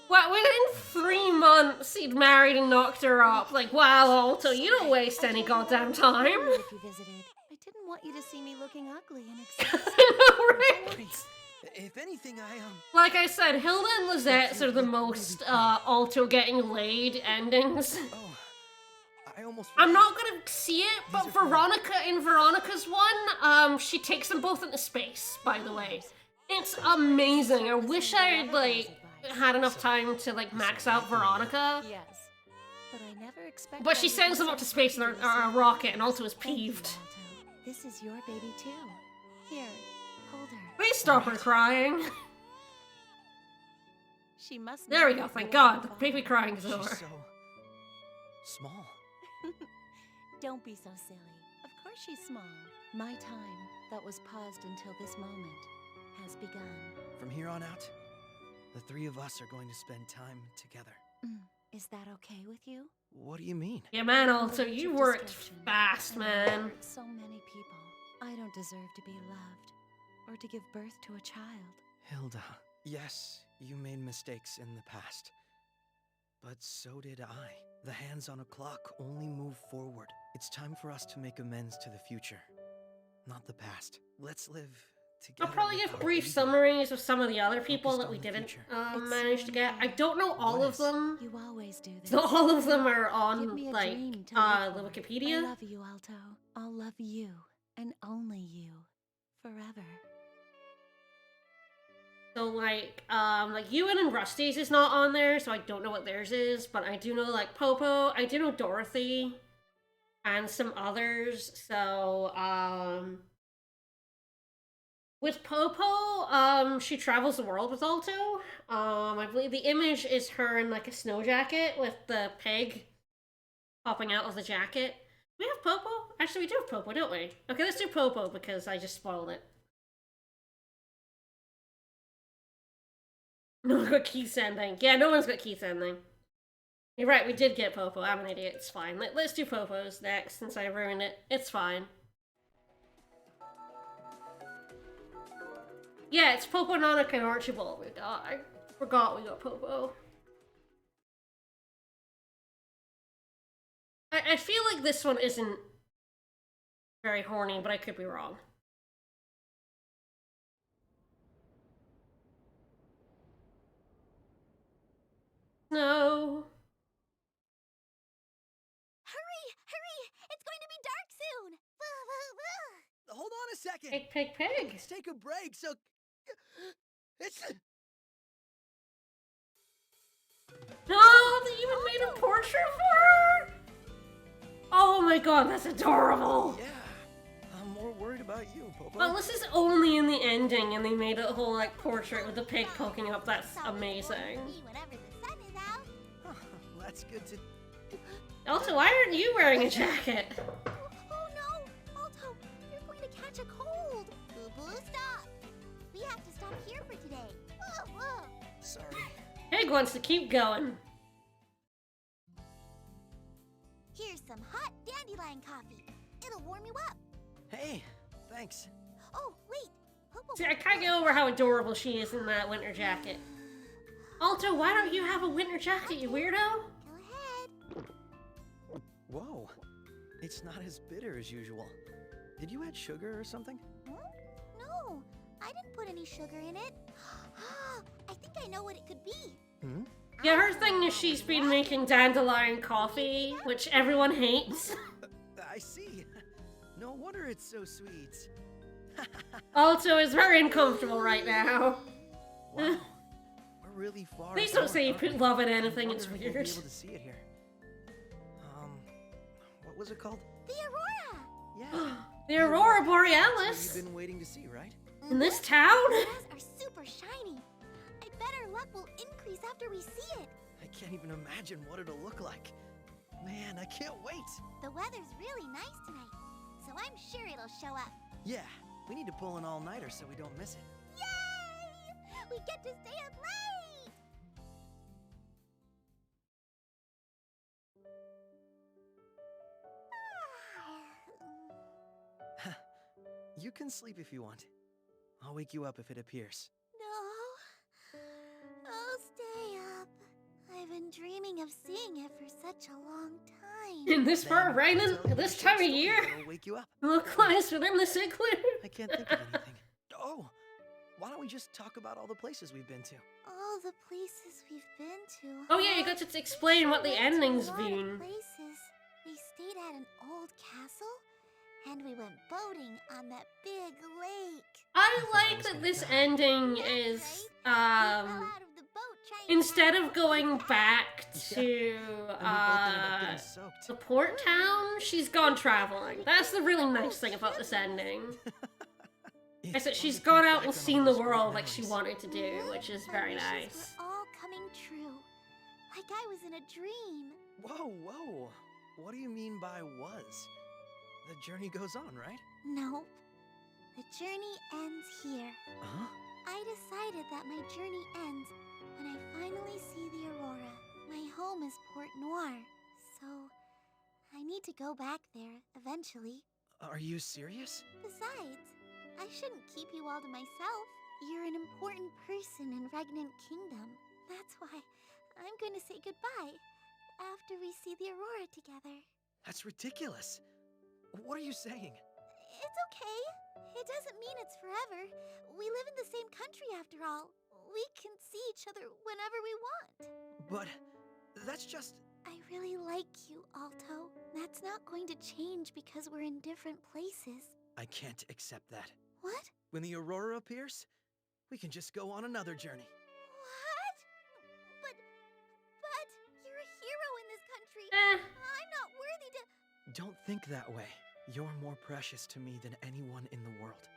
Well, within 3 months he'd married and knocked her up. Like, wow, Alto, you don't waste any goddamn time. If you visited, I didn't want you to see me looking ugly and exhausted. I know, right? If anything, Like I said, Hilda and Lizette's are the most Alto getting laid endings. Oh, I almost I'm forgot. not gonna see it, but These are fun. Veronica in Veronica's one, she takes them both into space, by the way. It's amazing. I wish I'd, like, had enough time to, like, max out Veronica. Yes. But I never expected. But she sends them up to space in a rocket, and also is peeved. This is your baby too. Here, hold her. Please stop her crying. She must. There we go, thank God. The baby crying is over. She's so small. Don't be so silly. Of course she's small. My time, that was paused until this moment, has begun. From here on out, the three of us are going to spend time together. Is that okay with you? What do you mean? Yeah, man, also, you worked fast, man. So many people. I don't deserve to be loved, or to give birth to a child. Hilda, yes, you made mistakes in the past. But so did I. The hands on a clock only move forward. It's time for us to make amends to the future, not the past. Let's live together. I'll probably with give our brief baby. summaries of some of the other people Focused that on we the didn't future. manage to get. I don't know all What of is? them. You always do this. So all of them are Give me on, a like, dream to the live for. I Wikipedia. love you, Alto. I'll love you, and only you, forever. So, like Ewan and Rusty's is not on there, so I don't know what theirs is, but I do know, like, Popo, I do know Dorothy, and some others, so, with Popo, she travels the world with Alto. I believe the image is her in, like, a snow jacket with the peg popping out of the jacket. Do we have Popo? Actually, we do have Popo, don't we? Okay, let's do Popo, because I just spoiled it. No one's got Keith's ending. Yeah, no one's got Keith's ending. You're right, we did get Popo. I'm an idiot. It's fine. Let's do Popo's next, since I ruined it. It's fine. Yeah, it's Popo, Nonoka, and Archibald we got. I forgot we got Popo. I feel like this one isn't very horny, but I could be wrong. No. Hurry! Hurry! It's going to be dark soon! Hold on a second. Pig. Let's take a break. So, it's. No, they even made a portrait for her? Oh my god, that's adorable. Yeah, I'm more worried about you, Popo. Well, this is only in the ending, and they made a whole, like, portrait with the pig poking up. That's amazing. Whenever the sun is out. That's good to. Also, why aren't you wearing a jacket? Oh no! Alto, you're going to catch a cold! Boo-boo, stop! We have to stop here for today. Whoa, whoa. Sorry. Pig wants to keep going. Here's some hot dandelion coffee. It'll warm you up. Hey, thanks. Oh, wait. Popo. See, I can't get over how adorable she is in that winter jacket. Alto, why don't you have a winter jacket, you weirdo? Go ahead. Whoa, it's not as bitter as usual. Did you add sugar or something? No, I didn't put any sugar in it. I think I know what it could be. Yeah, her thing is she's been making dandelion coffee, which everyone hates. I see. No wonder it's so sweet. Alto is very uncomfortable right now. Wow, we're really far. Please don't north, say you aren't we? put love in I anything, it's wonder if we'll weird. be able to see it here. What was it called? The Aurora! Yeah. The Aurora That's what Borealis! you've been waiting to see, right? In this town? Auroras are super shiny. I bet our luck will increase after we see it. I can't even imagine what it'll look like. Man, I can't wait. The weather's really nice tonight, so I'm sure it'll show up. Yeah, we need to pull an all-nighter so we don't miss it. Yay! We get to stay up late! You can sleep if you want. I'll wake you up if it appears. No, I'll stay up. I've been dreaming of seeing it for such a long time. In this part of Then raining, I'll tell you this a short time of story year? that'll wake you up. Look nice within the igloo. I can't think of anything. Oh, why don't we just talk about all the places we've been to? All the places we've been to. Oh yeah, you got to explain what the We went to ending's a lot of been. places. We old castle, and we went boating on that big lake. I like that this ending is, instead of going back to, the port town, she's gone traveling. That's the really nice thing about this ending. Is that she's gone out and seen the world like she wanted to do, which is very nice. Were all coming true, like I was in a dream. Whoa, whoa. What do you mean by was? The journey goes on, right? Nope. The journey ends here. Huh? I decided that my journey ends when I finally see the aurora. My home is Port Noir, so I need to go back there eventually. Are you serious? Besides, I shouldn't keep you all to myself. You're an important person in Regnant Kingdom. That's why I'm going to say goodbye after we see the aurora together. That's ridiculous. What are you saying? It's okay. It doesn't mean it's forever. We live in the same country after all. We can see each other whenever we want. But that's just... I really like you, Alto. That's not going to change because we're in different places. I can't accept that. What? When the aurora appears, we can just go on another journey. What? But you're a hero in this country. I'm not worthy to... Don't think that way. You're more precious to me than anyone in the world.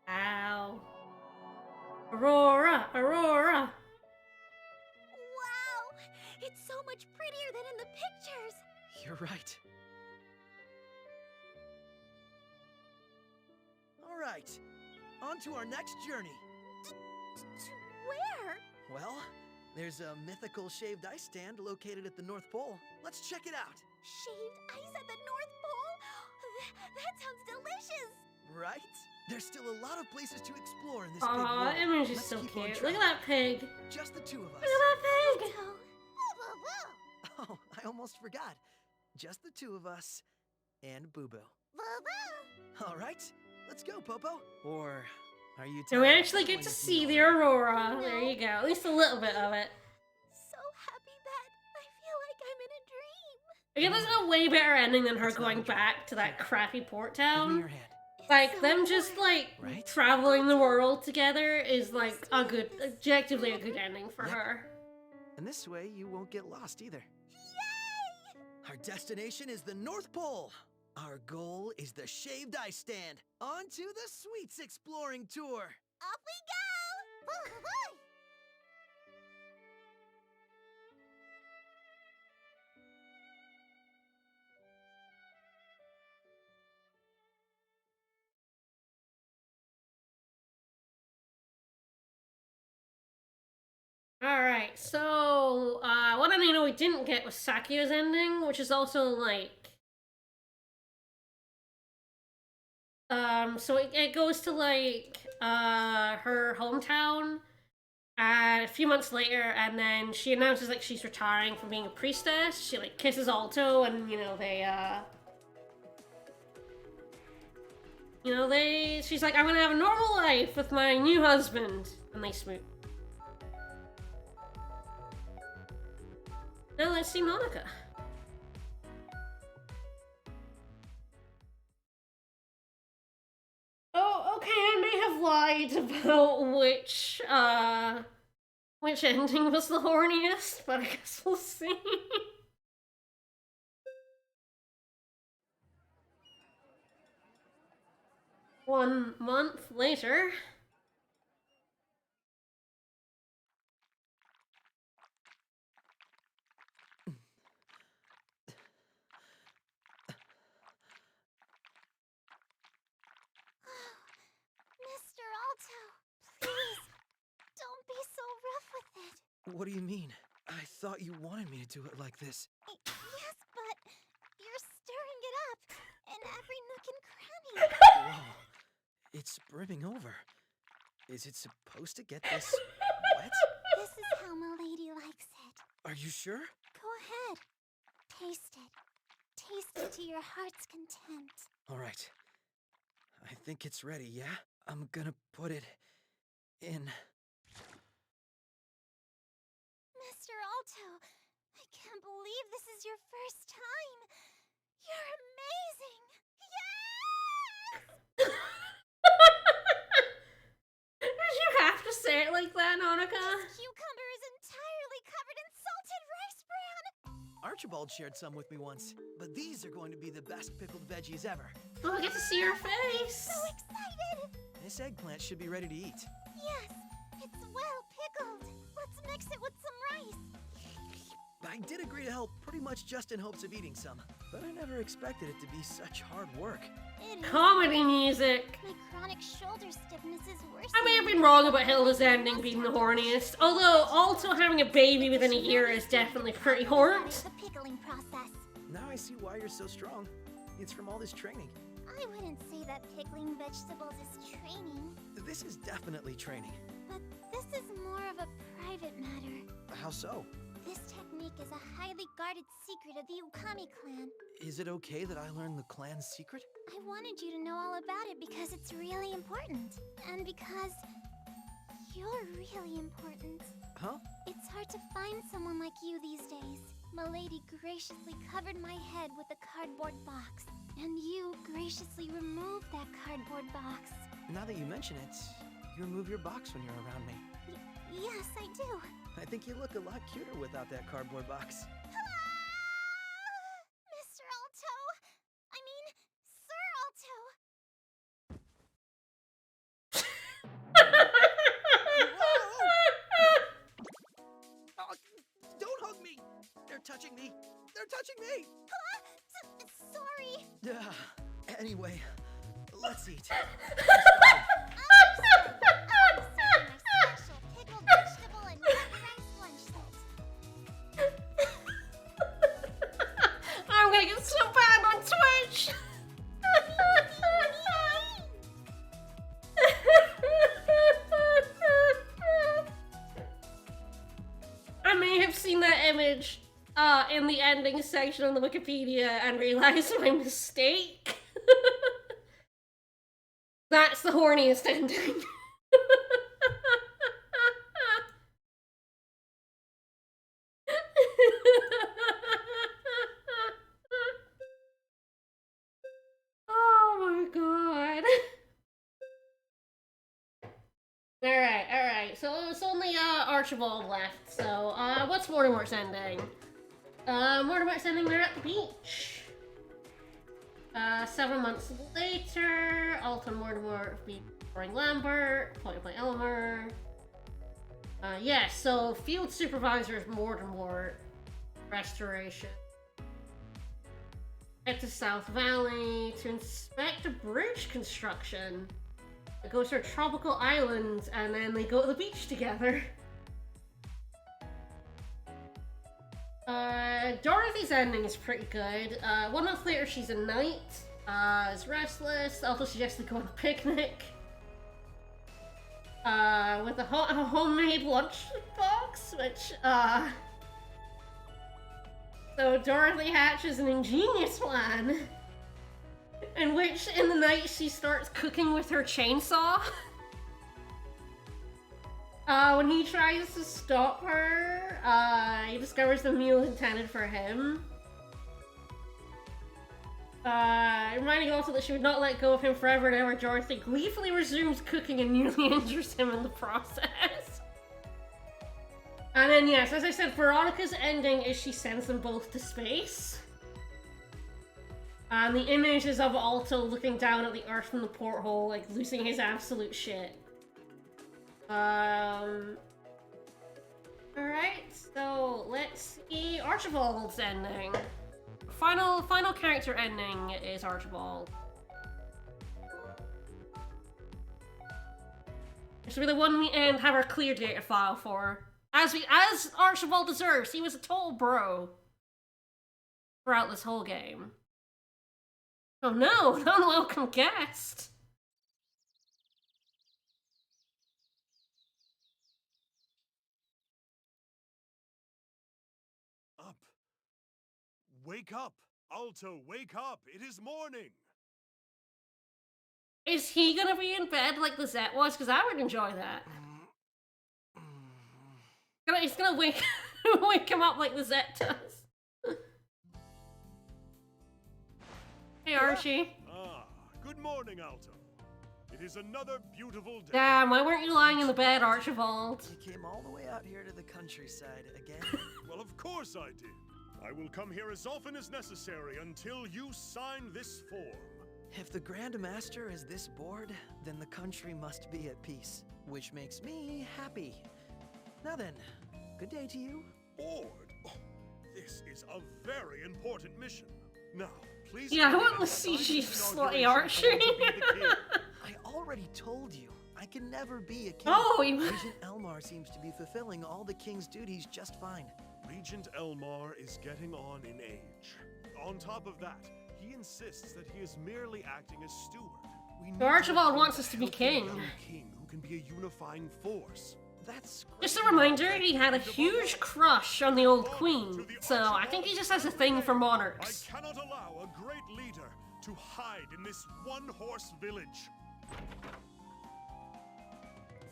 Ow. Aurora! Aurora! Wow! It's so much prettier than in the pictures! You're right. Alright, on to our next journey. Where? Well, there's a mythical shaved ice stand located at the North Pole. Let's check it out. Shaved ice at the North Pole? That sounds delicious! Right? There's still a lot of places to explore in this big world. Aw, Image is so cute. Look at that pig. Just the two of us. Look at that pig! Oh, I almost forgot. Just the two of us and Boo Boo. All right, let's go, Popo. Or are you? So we actually get to see the aurora. There you go. At least a little bit of it. So happy that I feel like I'm in a dream. Again, this is a way better ending than her going back to that crappy port town. Give me your hand. Like, them just, like, traveling the world together is, like, a good, objectively a good ending for her. And this way, you won't get lost either. Yay! Our destination is the North Pole. Our goal is the shaved ice stand. On to the Sweets Exploring Tour. Off we go! Alright, so, what I know we didn't get was Sakio's ending, which is also, like... so it goes to, like, her hometown, a few months later, and then she announces, like, she's retiring from being a priestess. She, like, kisses Alto, and, you know, she's like, I'm gonna have a normal life with my new husband, and they smooch. Now let's see Nonoka. Oh, okay, I may have lied about which ending was the horniest, but I guess we'll see. 1 month later. Mr. Alto, please, don't be so rough with it. What do you mean? I thought you wanted me to do it like this. Yes, but you're stirring it up in every nook and cranny. Whoa, it's brimming over. Is it supposed to get this wet? This is how Milady likes it. Are you sure? Go ahead. Taste it. Taste it to your heart's content. All right. I think it's ready, yeah? I'm gonna put it in. Mr. Alto, I can't believe this is your first time. You're amazing. Yes! Did you have to say it like that, Nonoka? This cucumber is entirely covered in salted rice bran. Archibald shared some with me once, but these are going to be the best pickled veggies ever. Oh, I get to see your face. So excited. This eggplant should be ready to eat. Yes, it's well pickled. Let's mix it with some rice. I did agree to help pretty much just in hopes of eating some, but I never expected it to be such hard work. It is. Comedy music. My chronic shoulder stiffness is worse. I may have been wrong about Hilda's ending being the horniest, although also having a baby within a year is definitely pretty horned. The pickling process. Now I see why you're so strong. It's from all this training. I wouldn't say that pickling vegetables is training. This is definitely training. But this is more of a private matter. How so? This technique is a highly guarded secret of the Ukami clan. Is it okay that I learn the clan's secret? I wanted you to know all about it because it's really important. And because you're really important. Huh? It's hard to find someone like you these days. Milady graciously covered my head with a cardboard box. And you graciously removed that cardboard box. Now that you mention it, you remove your box when you're around me. Yes, I do. I think you look a lot cuter without that cardboard box. Mr. Alto! I mean, Sir Alto! Oh, don't hug me! They're touching me! They're touching me! Sorry. Anyway, let's eat. I'm gonna get so bad on Twitch! I may have seen that image in the ending section on the Wikipedia and realized my mistake. That's the horniest ending. Oh my god. Alright. So it's only Archibald left. So what's Mortimer's ending? Mortimer's ending, they're at the beach. Several months later, Alton Mortimer being Lambert, play Elmer. Yes, so field supervisor is Mortimer restoration. Head to South Valley to inspect a bridge construction. They go to a tropical island and then they go to the beach together. Dorothy's ending is pretty good. 1 month later, she's a knight. Is restless. Also suggests they go on a picnic. With a homemade lunch box, which, So Dorothy hatches an ingenious plan. In which, in the night, she starts cooking with her chainsaw. When he tries to stop her, he discovers the meal intended for him. Reminding also that she would not let go of him forever and ever, Dorothy gleefully resumes cooking and nearly injures him in the process. And then, yes, as I said, Veronica's ending is she sends them both to space. And the image is of Alto looking down at the Earth from the porthole, like, losing his absolute shit. Alright, so let's see Archibald's ending. Final character ending is Archibald. This will be the one we end have our clear data file for. As Archibald deserves, he was a total bro throughout this whole game. Oh no, an unwelcome guest! Up. Wake up! Alto, wake up! It is morning! Is he gonna be in bed like the Zet was? Because I would enjoy that. He's gonna wake Wake him up like the Zet does. Hey, Archie. Ah, good morning, Alto. It is another beautiful day. Damn, why weren't you lying in the bed, Archibald? You came all the way out here to the countryside again? Well, of course I did. I will come here as often as necessary until you sign this form. If the Grand Master is this bored, then the country must be at peace, which makes me happy. Now then, good day to you. Bored? Oh, this is a very important mission. Now, please. Yeah, I want to see Chief Slutty Archie. I already told you, I can never be a king. Oh, Regent Elmar seems to be fulfilling all the king's duties just fine. Regent Elmar is getting on in age. On top of that, he insists that he is merely acting as steward. So Archibald wants us to be king. King who can be a unifying force. That's just a reminder, he had a huge crush on the old queen, so I think he just has a thing for monarchs. I cannot allow a great leader to hide in this one-horse village.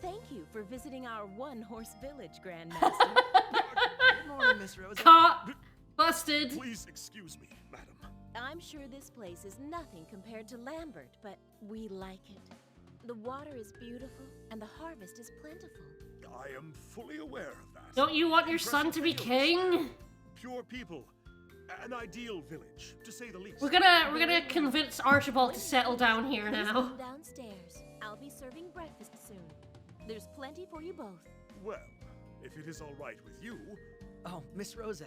Thank you for visiting our one-horse village, Grandmaster. Good morning, Miss Rosa. Caught! Busted! Please excuse me, madam. I'm sure this place is nothing compared to Lambert, but we like it. The water is beautiful, and the harvest is plentiful. I am fully aware of that. Don't you want your son to be king? Pure people. An ideal village, to say the least. We're gonna convince Archibald to settle down here Please now. come downstairs. I'll be serving breakfast soon. There's plenty for you both. Well, if it is all right with you. Oh, Miss Rosa,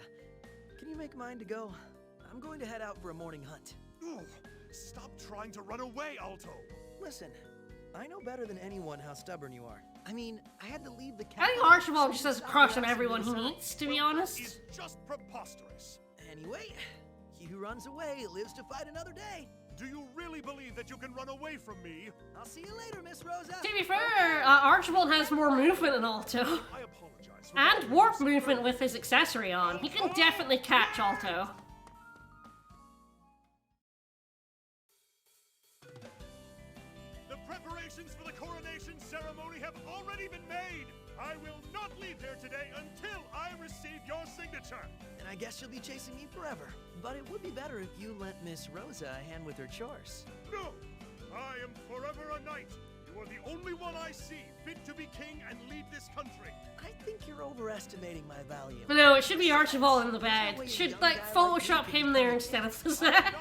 can you make mine to go? I'm going to head out for a morning hunt. Ooh, stop trying to run away, Alto. Listen, I know better than anyone how stubborn you are. I mean, I had to leave the I think Archibald just has a crush on everyone he meets, to be honest. Is just preposterous. Anyway, he who runs away lives to fight another day. Do you really believe that you can run away from me? I'll see you later, Miss Rosa. To be fair, Archibald has more movement than Alto. I apologize. And warp movement with his accessory on. He can definitely catch Alto. The preparations for the coronation ceremony have already been made. I will not leave here today until I receive your signature. And I guess she'll be chasing me forever. But it would be better if you lent Miss Rosa a hand with her chores. No! I am forever a knight. You are the only one I see fit to be king and lead this country. I think you're overestimating my value. But no, it should be Archibald in the bed. Should, like, Photoshop him there instead of the Zet.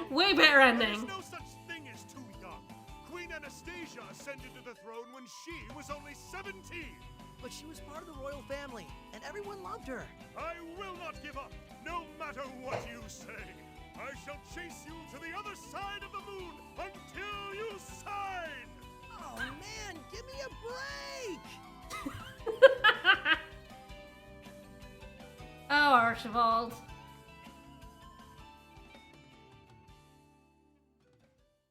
Way better ending. There's no such thing as too young. Queen Anastasia ascended to the throne when she was only 17. But she was part of the royal family, and everyone loved her. I will not give up, no matter what you say. I shall chase you to the other side of the moon until you sign! Oh man, give me a break! Oh, Archibald.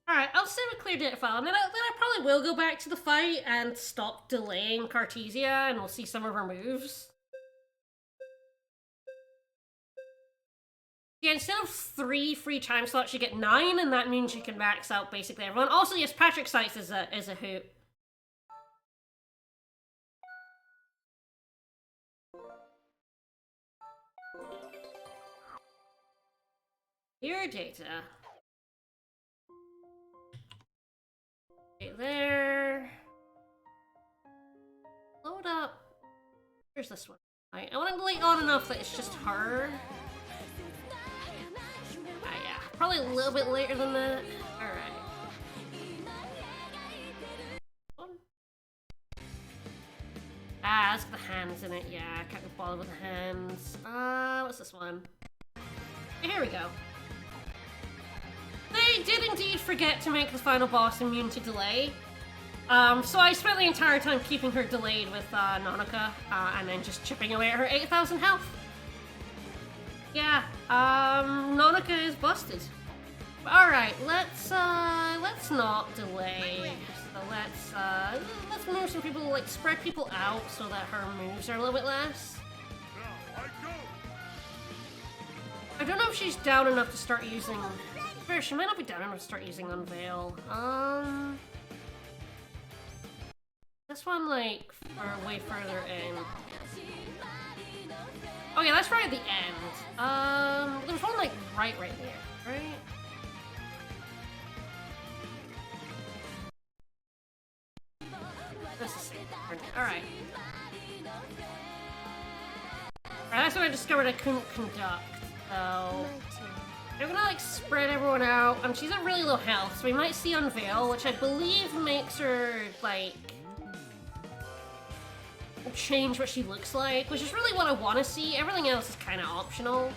Alright, I'll save a clear data file, and then I probably will go back to the fight and stop delaying Cartesia, and we'll see some of her moves. Yeah, instead of 3 free time slots, you get 9, and that means you can max out basically everyone. Also, yes, Patrick Sykes is a hoot. Your data. Okay, there. Load up. Here's this one. I want to delete on enough that it's just her. Yeah, probably a little bit later than that. Alright. Ah, it's got the hands in it. Yeah, I can't be bothered with the hands. What's this one? Here we go. They did indeed forget to make the final boss immune to delay. So I spent the entire time keeping her delayed with Nonoka, and then just chipping away at her 8,000 health. Yeah, Nonoka is busted. Alright, let's not delay. So let's move some people, like, spread people out so that her moves are a little bit less. Now, I go! I don't know if she's down enough to start using... Fair, she might not be down enough to start using Unveil. This one, like, way further in. Oh yeah, that's right at the end. There's one, like, right there, right? This is alright. That's what I discovered I couldn't conduct, so... I'm gonna, like, spread everyone out. She's at really low health, so we might see Unveil, which I believe makes her, like... change what she looks like, which is really what I want to see. Everything else is kind of optional.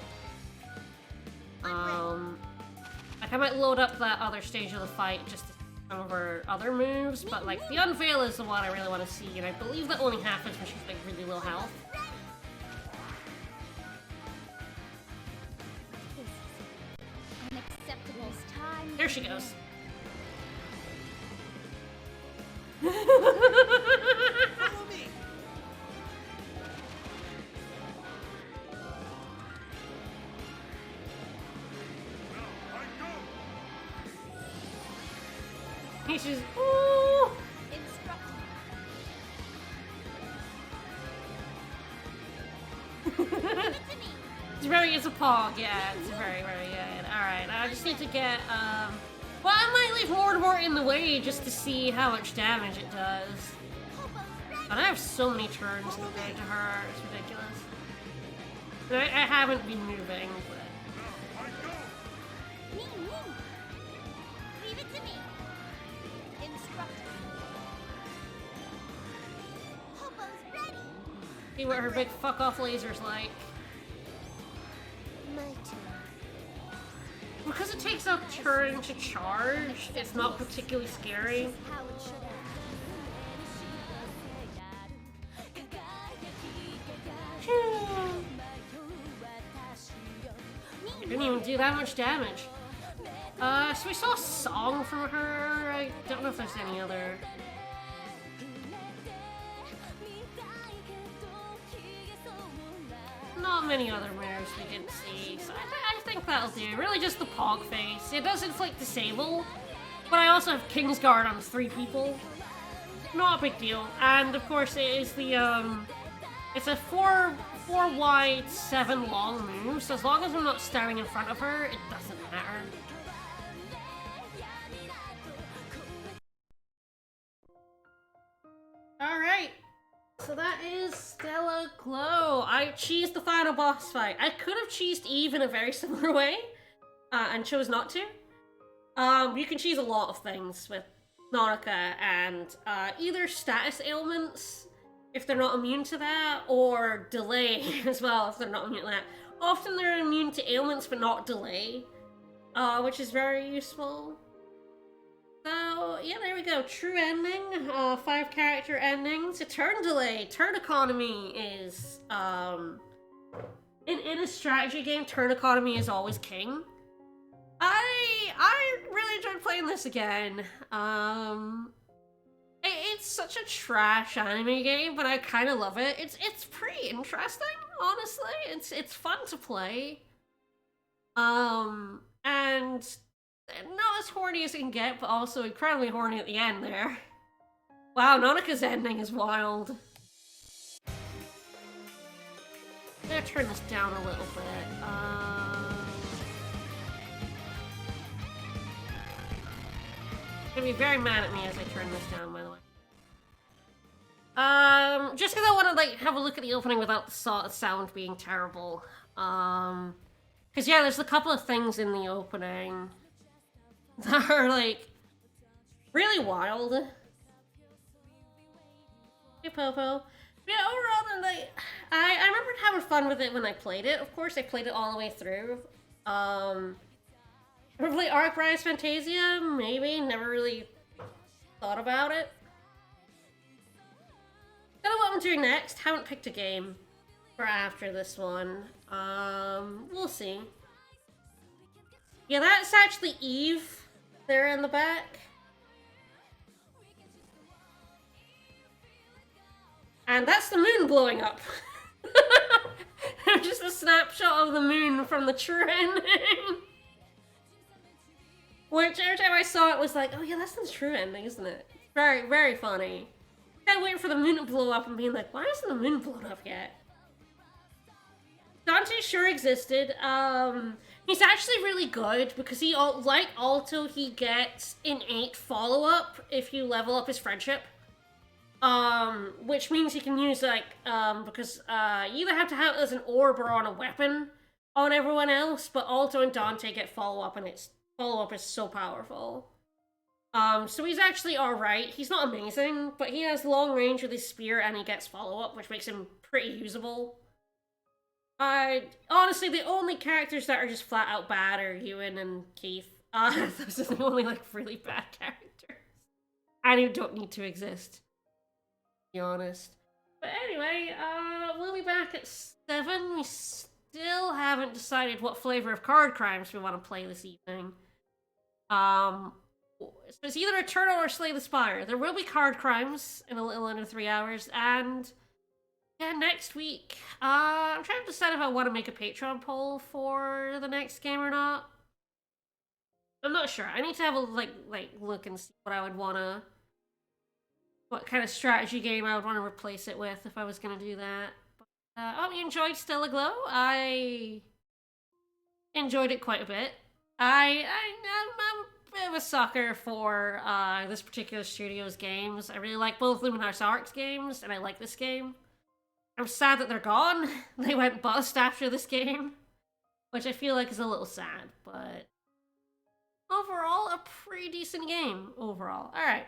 Like, I might load up that other stage of the fight just to see some of her other moves, but, like, the Unveil is the one I really want to see, and I believe that only happens when she's, like, really low health. There she goes. Follow me. He's just, ooh! It's a pog, yeah, it's very, very good. Alright, I just need to get, well, I might leave Mortimer in the way just to see how much damage it does. But I have so many turns compared to her, it's ridiculous. I haven't been moving, but... Leave it to me. Hobo's ready. See what her big fuck-off laser's like. My turn. Because it takes a turn to charge, it's not particularly scary. How it should have. It didn't even do that much damage. So we saw a song from her. I don't know if there's any other. Not many other moves we didn't see, so I think that'll do. Really just the Pog face. It does inflict disable, but I also have Kingsguard on 3 people. Not a big deal. And of course it is the, it's a 4 wide, 7 long move, so as long as I'm not standing in front of her, it doesn't matter. Alright, so that is Stella Glow. I cheesed the final boss fight. I could have cheesed Eve in a very similar way, and chose not to. You can cheese a lot of things with Nonoka, and either status ailments, if they're not immune to that, or delay as well, if they're not immune to that. Often they're immune to ailments, but not delay, which is very useful. So, yeah, there we go. True ending, 5 character endings. A turn delay. Turn economy is, in a strategy game, turn economy is always king. I really enjoyed playing this again. It's such a trash anime game, but I kind of love it. It's pretty interesting, honestly. It's fun to play. And not as horny as it can get, but also incredibly horny at the end there. Wow, Nonoka's ending is wild. I'm gonna turn this down a little bit. Gonna be very mad at me as I turn this down, by the way. Just because I want to, like, have a look at the opening without the sound being terrible. Because, yeah, there's a couple of things in the opening that are, like, really wild. Hey, Popo. Yeah, overall, like, I remember having fun with it when I played it. Of course, I played it all the way through. Probably Arc Rise Fantasia, maybe. Never really thought about it. Don't know what I'm doing next. Haven't picked a game for after this one. We'll see. Yeah, that's actually Eve there in the back. And that's the moon blowing up. Just a snapshot of the moon from the true ending. Which every time I saw it was like, oh yeah, that's the true ending, isn't it? Very, very funny. Kinda waiting for the moon to blow up and being like, why isn't the moon blown up yet? Dante sure existed. He's actually really good because he, like Alto, he gets innate follow-up if you level up his friendship. Which means he can use, like, because, you either have to have it as an orb or on a weapon on everyone else, but Alto and Dante get follow-up, and its follow-up is so powerful. So he's actually alright. He's not amazing, but he has long range with his spear, and he gets follow-up, which makes him pretty usable. Honestly, the only characters that are just flat-out bad are Ewan and Keith. Those are the only, like, really bad characters. And who don't need to exist, to be honest. But anyway, we'll be back at 7. We still haven't decided what flavor of card crimes we want to play this evening. So it's either Eternal or Slay the Spire. There will be card crimes in a little under 3 hours, and yeah, next week. I'm trying to decide if I want to make a Patreon poll for the next game or not. I'm not sure. I need to have a look and see what I would want to, what kind of strategy game I would want to replace it with if I was gonna do that. But, hope you enjoyed Stella Glow. I enjoyed it quite a bit. I'm a bit of a sucker for this particular studio's games. I really like both Luminous Arts games, and I like this game. I'm sad that they're gone. They went bust after this game, which I feel like is a little sad, but overall, a pretty decent game overall. Alright,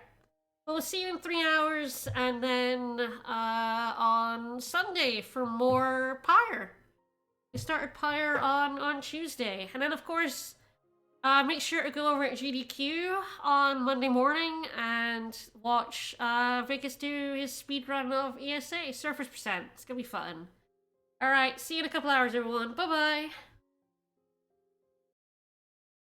we'll see you in 3 hours, and then on Sunday for more Pyre. We started Pyre on Tuesday, and then of course, make sure to go over at GDQ on Monday morning and watch Vegas do his speedrun of ESA, Surface Percent. It's gonna be fun. Alright, see you in a couple hours, everyone. Bye-bye!